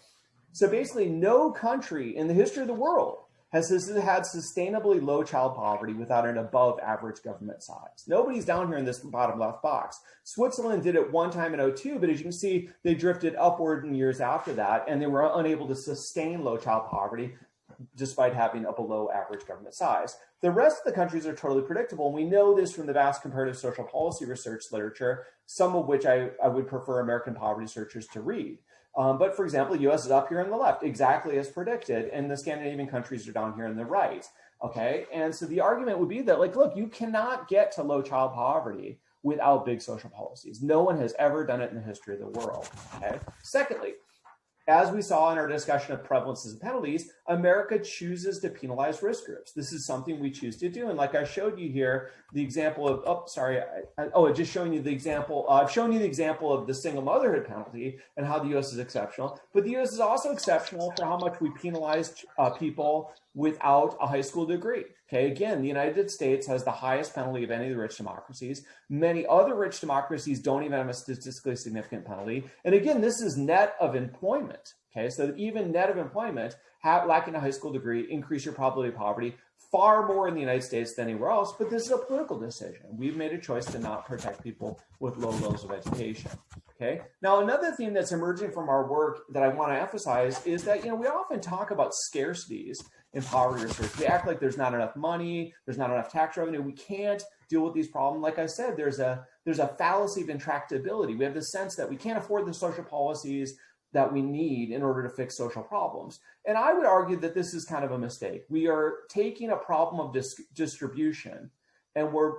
So basically no country in the history of the world had sustainably low child poverty without an above average government size. Nobody's down here in this bottom left box. Switzerland did it one time in 2002, but as you can see, they drifted upward in years after that, and they were unable to sustain low child poverty despite having a below average government size. The rest of the countries are totally predictable, and we know this from the vast comparative social policy research literature, some of which I would prefer American poverty researchers to read. But for example, the US is up here on the left, exactly as predicted, and the Scandinavian countries are down here on the right, okay? And so the argument would be that, like, look, you cannot get to low child poverty without big social policies. No one has ever done it in the history of the world, okay? Secondly, as we saw in our discussion of prevalences and penalties, America chooses to penalize risk groups. This is something we choose to do. And like I showed you here, the example of, just showing you the example, I've shown you the example of the single motherhood penalty and how the US is exceptional. But the US is also exceptional for how much we penalize people without a high school degree. Okay, again, the United States has the highest penalty of any of the rich democracies. Many other rich democracies don't even have a statistically significant penalty. And again, this is net of employment. Okay, so even net of employment, lacking a high school degree, increase your probability of poverty far more in the United States than anywhere else. But this is a political decision. We've made a choice to not protect people with low levels of education. Okay. Now, another theme that's emerging from our work that I want to emphasize is that, we often talk about scarcities in poverty research. We act like there's not enough money, there's not enough tax revenue. We can't deal with these problems. Like I said, there's a fallacy of intractability. We have the sense that we can't afford the social policies that we need in order to fix social problems. And I would argue that this is kind of a mistake. We are taking a problem of distribution and we're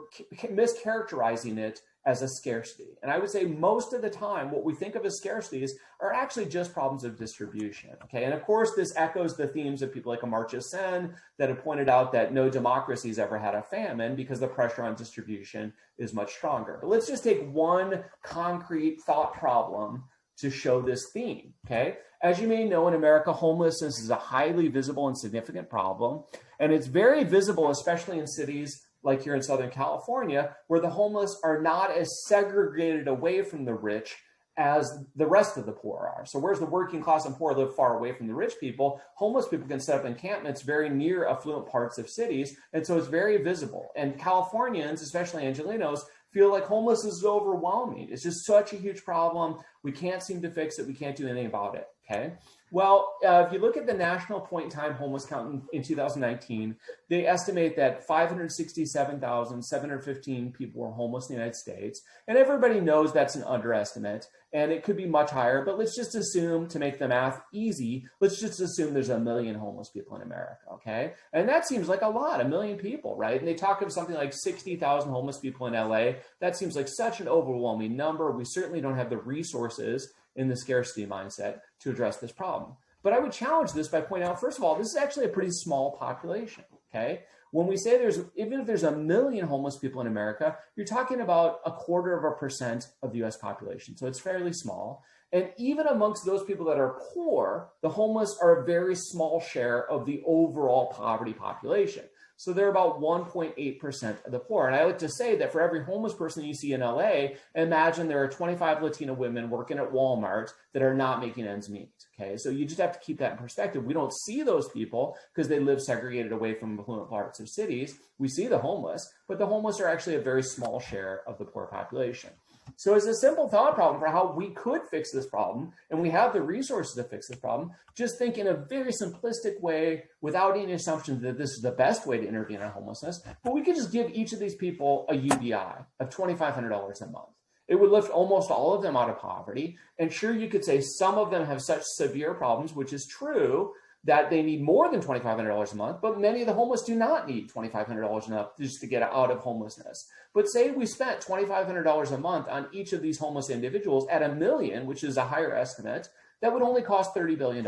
mischaracterizing it as a scarcity. And I would say most of the time, what we think of as scarcities are actually just problems of distribution. Okay, and of course, this echoes the themes of people like Amartya Sen that have pointed out that no democracy has ever had a famine because the pressure on distribution is much stronger. But let's just take one concrete thought problem to show this theme, okay? As you may know, in America, homelessness is a highly visible and significant problem. And it's very visible, especially in cities like here in Southern California, where the homeless are not as segregated away from the rich as the rest of the poor are. So whereas the working class and poor live far away from the rich people, homeless people can set up encampments very near affluent parts of cities. And so it's very visible. And Californians, especially Angelenos, feel like homelessness is overwhelming. It's just such a huge problem. We can't seem to fix it. We can't do anything about it, okay? Well, if you look at the national point-in-time homeless count in 2019, they estimate that 567,715 people were homeless in the United States. And everybody knows that's an underestimate, and it could be much higher, but let's just assume, to make the math easy, let's just assume there's 1 million homeless people in America, okay? And that seems like a lot, 1 million people, right? And they talk of something like 60,000 homeless people in LA. That seems like such an overwhelming number. We certainly don't have the resources in the scarcity mindset to address this problem. But I would challenge this by pointing out, first of all, this is actually a pretty small population, okay? When we say even if there's 1 million homeless people in America, you're talking about 0.25% of the US population. So it's fairly small. And even amongst those people that are poor, the homeless are a very small share of the overall poverty population. So they're about 1.8% of the poor. And I like to say that for every homeless person you see in LA, imagine there are 25 Latina women working at Walmart that are not making ends meet, okay? So you just have to keep that in perspective. We don't see those people because they live segregated away from affluent parts of cities. We see the homeless, but the homeless are actually a very small share of the poor population. So as a simple thought problem for how we could fix this problem, and we have the resources to fix this problem, just think in a very simplistic way without any assumption that this is the best way to intervene on homelessness, but we could just give each of these people a UBI of $2,500 a month. It would lift almost all of them out of poverty. And sure, you could say some of them have such severe problems, which is true, that they need more than $2,500 a month, but many of the homeless do not need $2,500 enough just to get out of homelessness. But say we spent $2,500 a month on each of these homeless individuals at 1 million, which is a higher estimate, that would only cost $30 billion.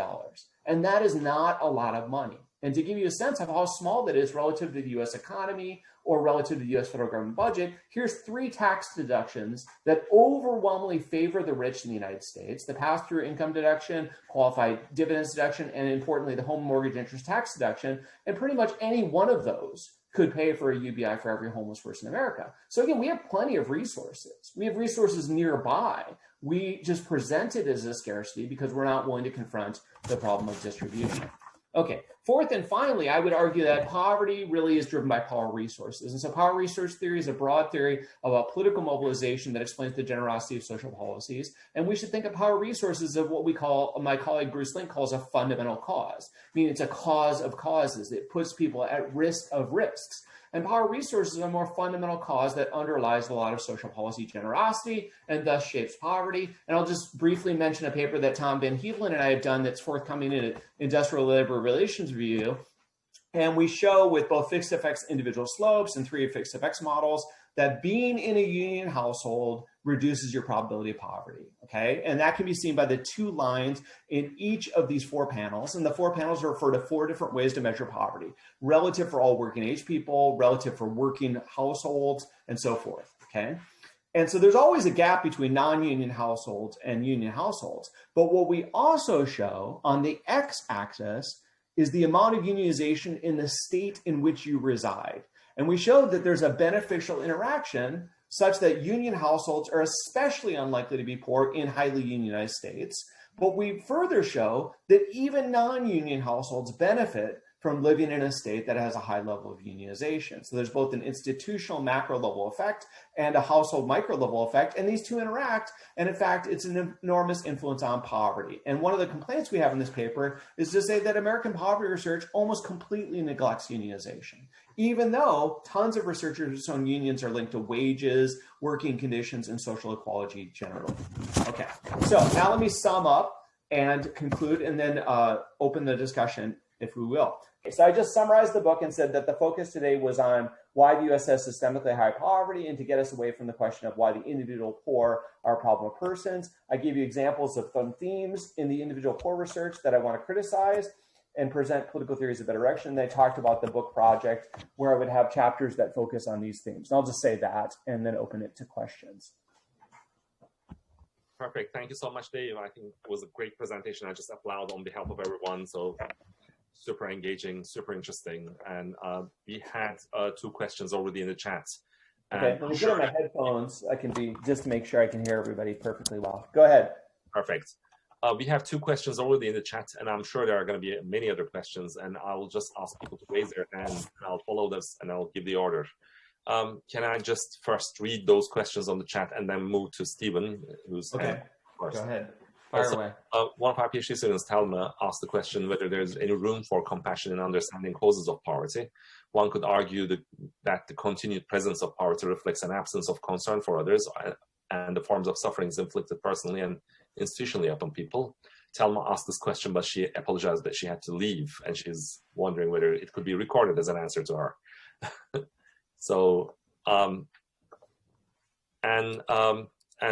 And that is not a lot of money. And to give you a sense of how small that is relative to the US economy or relative to the US federal government budget, here's 3 tax deductions that overwhelmingly favor the rich in the United States: the pass-through income deduction, qualified dividends deduction, and importantly, the home mortgage interest tax deduction. And pretty much any one of those could pay for a UBI for every homeless person in America. So again, we have plenty of resources. We have resources nearby. We just present it as a scarcity because we're not willing to confront the problem of distribution. Okay, Fourth and finally, I would argue that poverty really is driven by power resources. And so power resource theory is a broad theory about political mobilization that explains the generosity of social policies. And we should think of power resources of what we call, my colleague Bruce Link calls a fundamental cause, meaning it's a cause of causes. It puts people at risk of risks. And power resources are a more fundamental cause that underlies a lot of social policy generosity and thus shapes poverty. And I'll just briefly mention a paper that Tom Van Heevelen and I have done that's forthcoming in Industrial Labor Relations Review. And we show with both fixed effects individual slopes and 3 fixed effects models that being in a union household reduces your probability of poverty, okay? And that can be seen by the 2 lines in each of these 4 panels. And the 4 panels refer to 4 different ways to measure poverty: relative for all working age people, relative for working households, and so forth, okay? And so there's always a gap between non-union households and union households. But what we also show on the x-axis is the amount of unionization in the state in which you reside. And we showed that there's a beneficial interaction such that union households are especially unlikely to be poor in highly unionized states. But we further show that even non-union households benefit from living in a state that has a high level of unionization. So there's both an institutional macro level effect and a household micro level effect, and these 2 interact, and in fact, it's an enormous influence on poverty. And one of the complaints we have in this paper is to say that American poverty research almost completely neglects unionization, even though tons of researchers have shown unions are linked to wages, working conditions, and social equality generally. Okay, so now let me sum up and conclude, and then open the discussion, if we will. So I just summarized the book and said that the focus today was on why the U.S. has systemically high poverty and to get us away from the question of why the individual poor are a problem of persons. I gave you examples of some themes in the individual poor research that I want to criticize and present political theories of better direction. And I talked about the book project where I would have chapters that focus on these themes. And I'll just say that and then open it to questions. Perfect. Thank you so much, Dave. I think it was a great presentation. I just applaud on behalf of everyone. So super engaging, super interesting. And we had 2 questions already in the chat. Okay, let me put on my headphones. I can be, just to make sure I can hear everybody perfectly well. Go ahead. Perfect. We have 2 questions already in the chat, and I'm sure there are going to be many other questions, and I'll just ask people to raise their hands, and I'll follow this, and I'll give the order. Can I just first read those questions on the chat and then move to Stephen, who's okay. First. Go ahead. Fire away. One of our PhD students, Talma, asked the question whether there's any room for compassion in understanding causes of poverty. One could argue that the continued presence of poverty reflects an absence of concern for others and the forms of sufferings inflicted personally and institutionally upon people. Talma asked this question, but she apologized that she had to leave, and she's wondering whether it could be recorded as an answer to her. So, and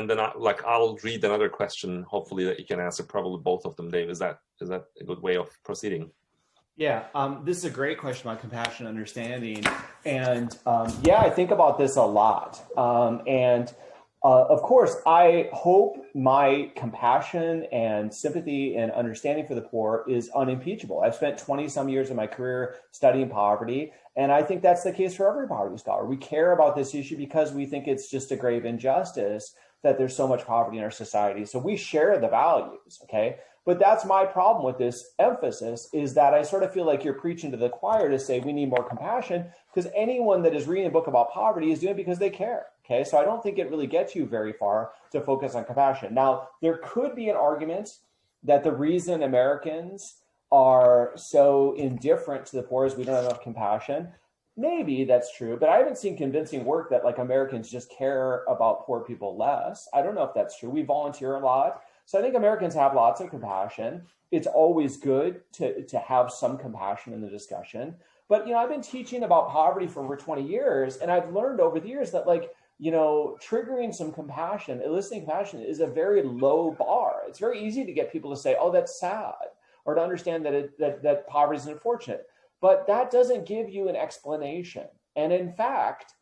then I'll read another question, hopefully that you can answer probably both of them, Dave. Is that a good way of proceeding? Yeah, this is a great question about compassion and understanding. And yeah, I think about this a lot. Of course, I hope my compassion and sympathy and understanding for the poor is unimpeachable. I've spent 20 some years of my career studying poverty, and I think that's the case for every poverty scholar. We care about this issue because we think it's just a grave injustice that there's so much poverty in our society. So we share the values, okay? But that's my problem with this emphasis, is that I sort of feel like you're preaching to the choir to say we need more compassion, because anyone that is reading a book about poverty is doing it because they care, okay? So I don't think it really gets you very far to focus on compassion. Now, there could be an argument that the reason Americans are so indifferent to the poor is we don't have enough compassion. Maybe that's true, but I haven't seen convincing work that like Americans just care about poor people less. I don't know if that's true. We volunteer a lot. So I think Americans have lots of compassion. It's always good to have some compassion in the discussion. But, I've been teaching about poverty for over 20 years, and I've learned over the years that triggering some compassion, eliciting compassion is a very low bar. It's very easy to get people to say, oh, that's sad, or to understand that poverty is unfortunate. But that doesn't give you an explanation. And in fact,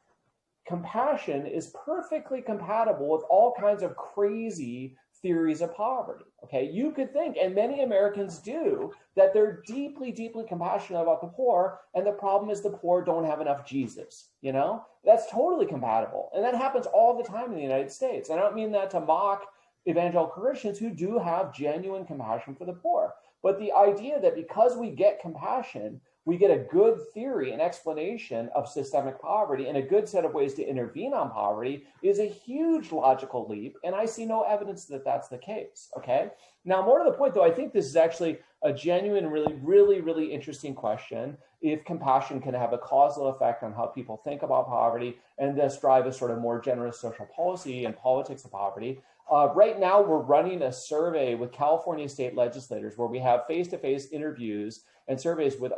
compassion is perfectly compatible with all kinds of crazy theories of poverty, okay? You could think, and many Americans do, that they're deeply, deeply compassionate about the poor, and the problem is the poor don't have enough Jesus, That's totally compatible. And that happens all the time in the United States. I don't mean that to mock evangelical Christians who do have genuine compassion for the poor. But the idea that because we get compassion, we get a good theory and explanation of systemic poverty and a good set of ways to intervene on poverty is a huge logical leap. And I see no evidence that that's the case. Okay. Now, more to the point, though, I think this is actually a genuine, really interesting question. If compassion can have a causal effect on how people think about poverty and thus drive a sort of more generous social policy and politics of poverty. Right now, we're running a survey with California state legislators where we have face-to-face interviews and surveys with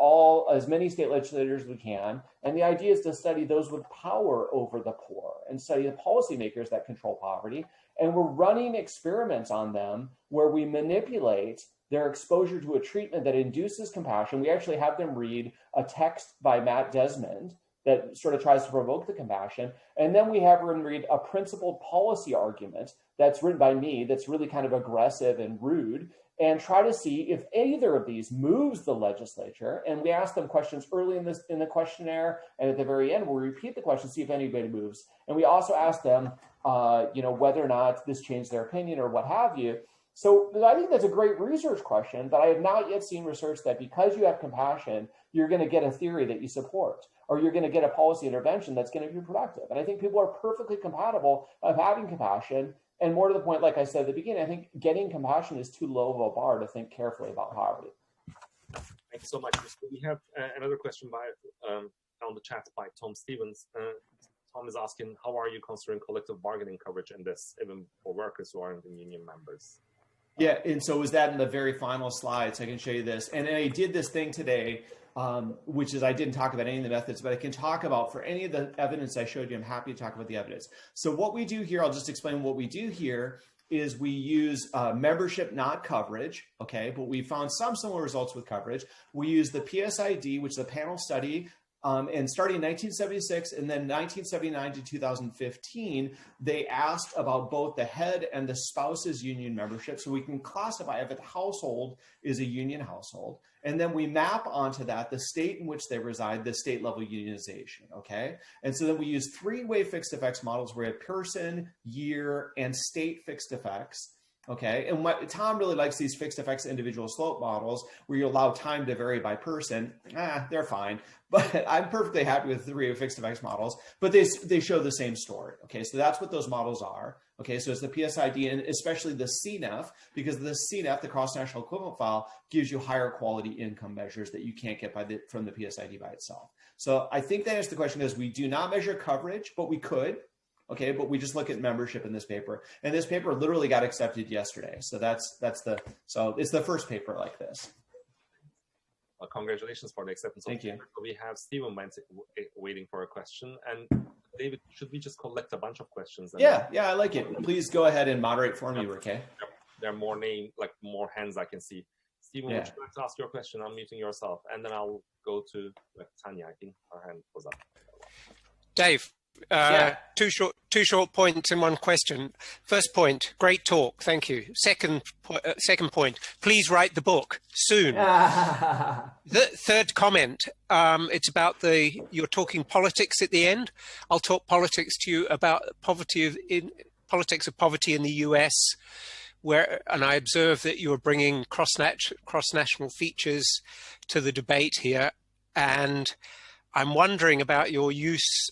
as many state legislators as we can. And the idea is to study those with power over the poor and study the policymakers that control poverty. And we're running experiments on them where we manipulate their exposure to a treatment that induces compassion. We actually have them read a text by Matt Desmond that sort of tries to provoke the compassion. And then we have them read a principled policy argument that's written by me that's really kind of aggressive and rude, and try to see if either of these moves the legislature. And we ask them questions early in the questionnaire, and at the very end, we'll repeat the question, see if anybody moves. And we also ask them, whether or not this changed their opinion or what have you. So I think that's a great research question, but I have not yet seen research that because you have compassion, you're going to get a theory that you support, or you're going to get a policy intervention that's going to be productive. And I think people are perfectly compatible of having compassion. And more to the point, like I said at the beginning, I think getting compassion is too low of a bar to think carefully about poverty. Thanks so much. We have another question on the chat by Tom Stevens. Tom is asking, how are you considering collective bargaining coverage in this, even for workers who aren't union members? Yeah, and so was that in the very final slides? I can show you this. And I did this thing today, which is I didn't talk about any of the methods, but I can talk about for any of the evidence I showed you. I'm happy to talk about the evidence. So what we do here, I'll just explain what we do here is we use membership, not coverage, okay? But we found some similar results with coverage. We use the PSID, which is a panel study, and starting in 1976 and then 1979 to 2015, they asked about both the head and the spouse's union membership. So we can classify if a household is a union household. And then we map onto that the state in which they reside, the state level unionization, okay? And so then we use three-way fixed effects models where we have person, year, and state fixed effects. Okay, and Tom really likes these fixed effects individual slope models where you allow time to vary by person. They're fine, but I'm perfectly happy with the three fixed effects models, but they show the same story. Okay, so that's what those models are. Okay, so it's the PSID and especially the CNEF, because the CNEF, the cross-national equivalent file, gives you higher quality income measures that you can't get from the PSID by itself. So I think that answers the question is we do not measure coverage, but we could. Okay, but we just look at membership in this paper, and this paper literally got accepted yesterday. So so it's the first paper like this. Well, congratulations for the acceptance. Thank you. We have Stephen waiting for a question, and David, should we just collect a bunch of questions? Yeah, I like it. Please go ahead and moderate for me, okay? There are more hands I can see. Stephen, would you like to ask your question? Unmuting yourself, and then I'll go to Tanya. I think her hand was up. Dave. Two short points in one question. First point, great talk, thank you. Second point, please write the book soon. The third comment, it's about you're talking politics at the end. I'll talk politics to you about politics of poverty in the US, and I observe that you're bringing cross-national features to the debate here, and I'm wondering about your use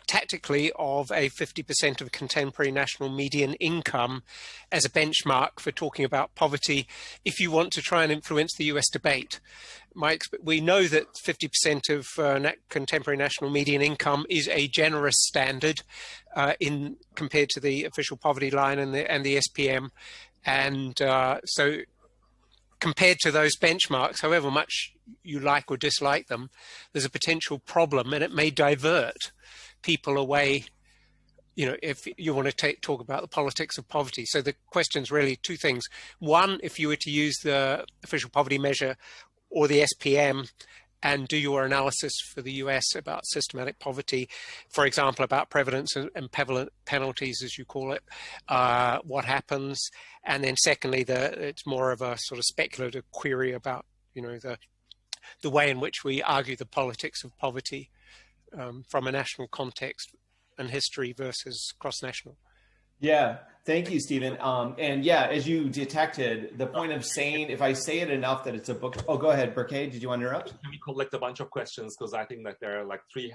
tactically of a 50% of contemporary national median income as a benchmark for talking about poverty if you want to try and influence the US debate. We know that 50% of contemporary national median income is a generous standard compared to the official poverty line and the SPM. And so compared to those benchmarks, however much you like or dislike them, there's a potential problem, and it may divert people away, if you want to talk about the politics of poverty. So the question's really two things. One, if you were to use the official poverty measure or the SPM and do your analysis for the US about systematic poverty, for example, about prevalence and penalties, as you call it, what happens? And then secondly, it's more of a sort of speculative query about, the way in which we argue the politics of poverty from a national context and history versus cross-national. Yeah, Thank you, Stephen. And yeah, as you detected, the point of saying, if I say it enough that it's a book. Oh, go ahead, Burkay. Did you want to interrupt? Can we collect a bunch of questions? Because I think that there are like 3.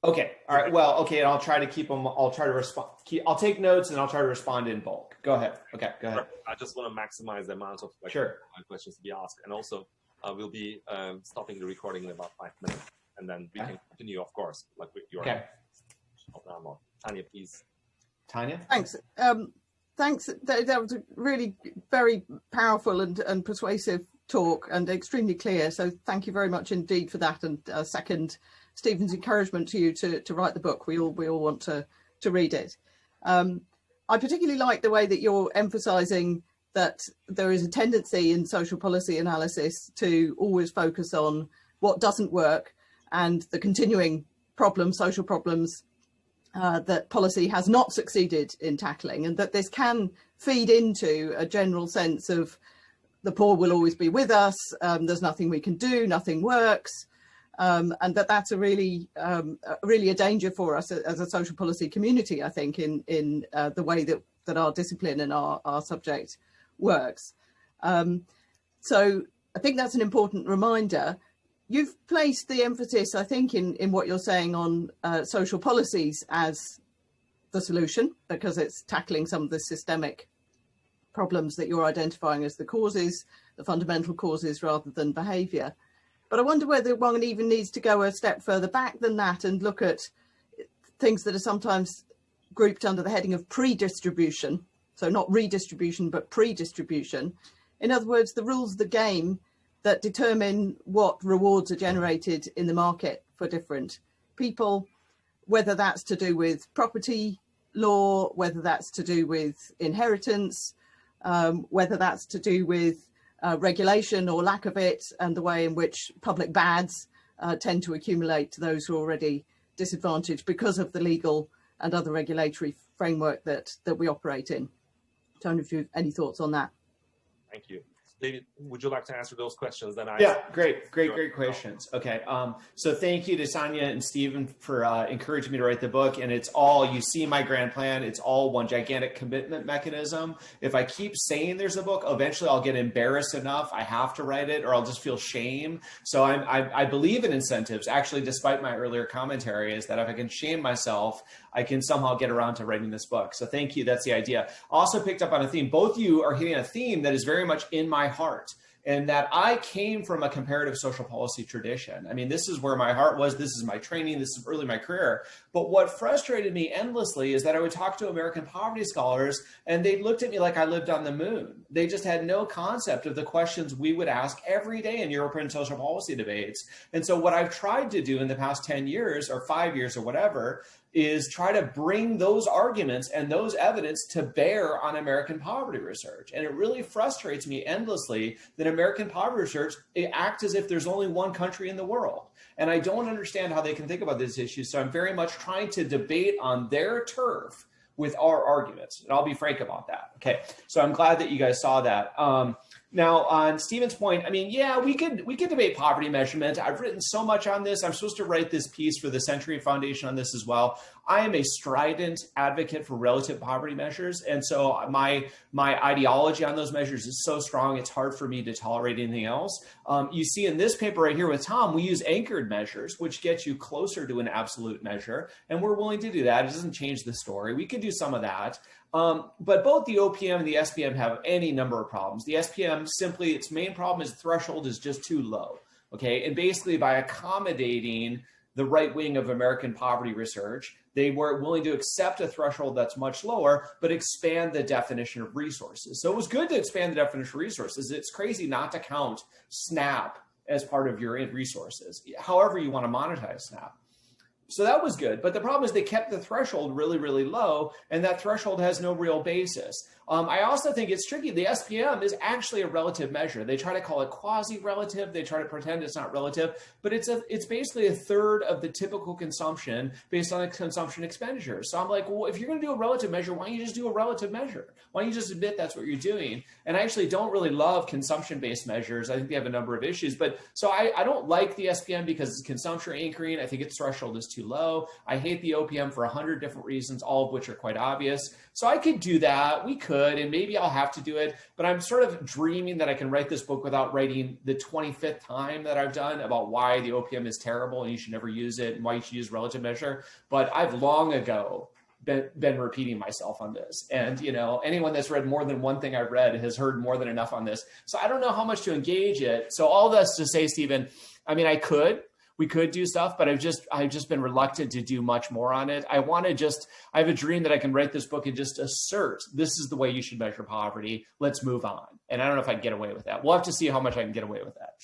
Okay. All right. Well, okay. And I'll try to keep them. I'll try to respond. I'll take notes and I'll try to respond in bulk. Go ahead. Okay. Go ahead. I just want to maximize the amount of questions to be asked. And also, we'll be stopping the recording in about 5 minutes. And then we can continue, of course. Like you're Tanya, please. Tanya? Thanks. Thanks. That was a really very powerful and persuasive talk and extremely clear. So thank you very much indeed for that. And second Stephen's encouragement to you to write the book. We all want to read it. I particularly like the way that you're emphasizing that there is a tendency in social policy analysis to always focus on what doesn't work and the continuing problems, social problems, that policy has not succeeded in tackling, and that this can feed into a general sense of the poor will always be with us, there's nothing we can do, nothing works, and that's really a danger for us as a social policy community, I think, in the way that our discipline and our subject works. So I think that's an important reminder. You've placed the emphasis, I think, in what you're saying on social policies as the solution, because it's tackling some of the systemic problems that you're identifying as the causes, the fundamental causes, rather than behaviour. But I wonder whether one even needs to go a step further back than that and look at things that are sometimes grouped under the heading of pre-distribution. So not redistribution, but pre-distribution. In other words, the rules of the game that determine what rewards are generated in the market for different people, whether that's to do with property law, whether that's to do with inheritance, whether that's to do with regulation or lack of it, and the way in which public bads tend to accumulate to those who are already disadvantaged because of the legal and other regulatory framework that we operate in. I don't know if you have any thoughts on that. Thank you. David, would you like to answer those questions? Then Great questions. Okay, so thank you to Sonia and Stephen for encouraging me to write the book. And it's all, you see my grand plan, it's all one gigantic commitment mechanism. If I keep saying there's a book, eventually I'll get embarrassed enough, I have to write it, or I'll just feel shame. So I believe in incentives, actually, despite my earlier commentary, is that if I can shame myself, I can somehow get around to writing this book. So thank you, that's the idea. Also picked up on a theme, both of you are hitting a theme that is very much in my heart, and that I came from a comparative social policy tradition. I mean, this is where my heart was, this is my training, this is early in my career. But what frustrated me endlessly is that I would talk to American poverty scholars and they looked at me like I lived on the moon. They just had no concept of the questions we would ask every day in European social policy debates. And so what I've tried to do in the past 10 years or 5 years or whatever is try to bring those arguments and those evidence to bear on American poverty research. And it really frustrates me endlessly that American poverty research, it acts as if there's only one country in the world. And I don't understand how they can think about this issue. So I'm very much trying to debate on their turf with our arguments. And I'll be frank about that. Okay, so I'm glad that you guys saw that. Now, on Stephen's point, I mean, yeah, we could debate poverty measurement. I've written so much on this. I'm supposed to write this piece for the Century Foundation on this as well. I am a strident advocate for relative poverty measures. And so my ideology on those measures is so strong, it's hard for me to tolerate anything else. You see in this paper right here with Tom, we use anchored measures, which gets you closer to an absolute measure. And we're willing to do that. It doesn't change the story. We could do some of that. But both the OPM and the SPM have any number of problems. The SPM simply, its main problem is the threshold is just too low. Okay, and basically by accommodating the right wing of American poverty research, they were willing to accept a threshold that's much lower, but expand the definition of resources. So it was good to expand the definition of resources. It's crazy not to count SNAP as part of your resources, however you want to monetize SNAP. So that was good. But the problem is they kept the threshold really, really low, and that threshold has no real basis. I also think it's tricky. The SPM is actually a relative measure. They try to call it quasi-relative. They try to pretend it's not relative, but it's basically a third of the typical consumption based on the consumption expenditure. So I'm like, well, if you're going to do a relative measure, why don't you just do a relative measure? Why don't you just admit that's what you're doing? And I actually don't really love consumption-based measures. I think they have a number of issues, but so I don't like the SPM because it's consumption anchoring. I think its threshold is too low. I hate the OPM for 100 different reasons, all of which are quite obvious. So I could do that. We could, and maybe I'll have to do it, but I'm sort of dreaming that I can write this book without writing the 25th time that I've done about why the OPM is terrible and you should never use it and why you should use relative measure. But I've long ago been repeating myself on this. And, you know, anyone that's read more than one thing I've read has heard more than enough on this. So I don't know how much to engage it. So all this to say, Stephen, I mean, we could do stuff, but I've just been reluctant to do much more on it. I have a dream that I can write this book and just assert, this is the way you should measure poverty. Let's move on. And I don't know if I can get away with that. We'll have to see how much I can get away with that.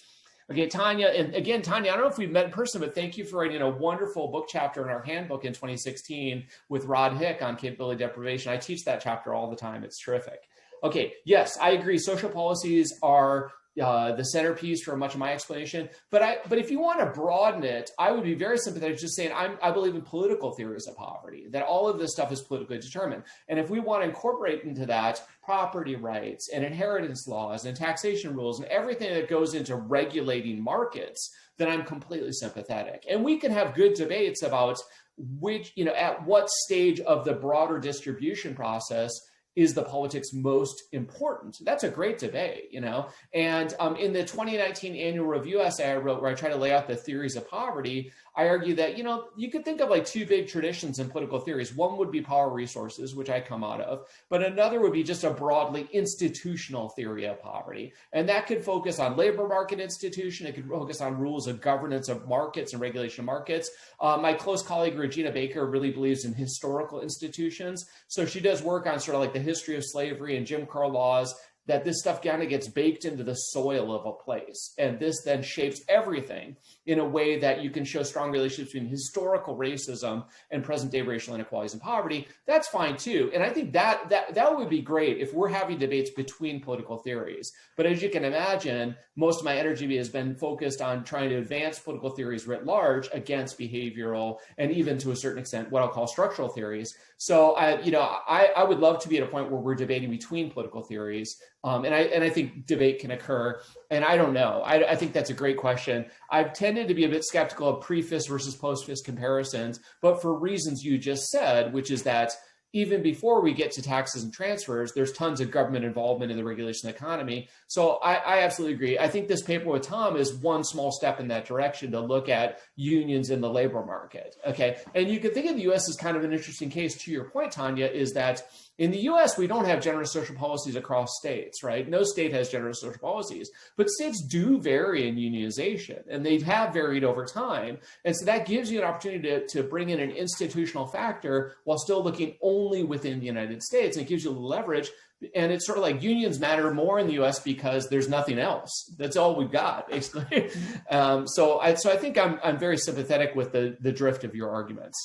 Okay, Tanya, and again, Tanya, I don't know if we've met in person, but thank you for writing a wonderful book chapter in our handbook in 2016 with Rod Hick on capability deprivation. I teach that chapter all the time. It's terrific. Okay, yes, I agree. Social policies are the centerpiece for much of my explanation. But if you want to broaden it, I would be very sympathetic just saying I believe in political theories of poverty, that all of this stuff is politically determined. And if we want to incorporate into that property rights and inheritance laws and taxation rules and everything that goes into regulating markets, then I'm completely sympathetic. And we can have good debates about which, you know, at what stage of the broader distribution process is the politics most important? That's a great debate, you know? And in the 2019 annual review essay I wrote where I try to lay out the theories of poverty, I argue that, you know, you could think of like two big traditions in political theories. One would be power resources, which I come out of, but another would be just a broadly institutional theory of poverty. And that could focus on labor market institution. It could focus on rules of governance of markets and regulation of markets. My close colleague, Regina Baker, really believes in historical institutions. So she does work on sort of like the history of slavery and Jim Crow laws, that this stuff kind of gets baked into the soil of a place. And this then shapes everything in a way that you can show strong relationships between historical racism and present day racial inequalities and poverty. That's fine too. And I think that would be great if we're having debates between political theories. But as you can imagine, most of my energy has been focused on trying to advance political theories writ large against behavioral and even to a certain extent, what I'll call structural theories. So I would love to be at a point where we're debating between political theories. And I think debate can occur. And I don't know. I think that's a great question. I've tended to be a bit skeptical of pre-FIS versus post-FIS comparisons, but for reasons you just said, which is that even before we get to taxes and transfers, there's tons of government involvement in the regulation of the economy. So I absolutely agree. I think this paper with Tom is one small step in that direction to look at unions in the labor market. Okay. And you can think of the US as kind of an interesting case. To your point, Tanya, is that in the US, we don't have generous social policies across states, right? No state has generous social policies, but states do vary in unionization, and they have varied over time. And so that gives you an opportunity to bring in an institutional factor while still looking only within the United States. And it gives you leverage. And it's sort of like unions matter more in the US because there's nothing else. That's all we've got, basically. So I think I'm very sympathetic with the drift of your arguments.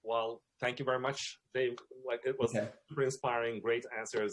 Well, thank you very much, Dave. Like, it was super inspiring, great answers.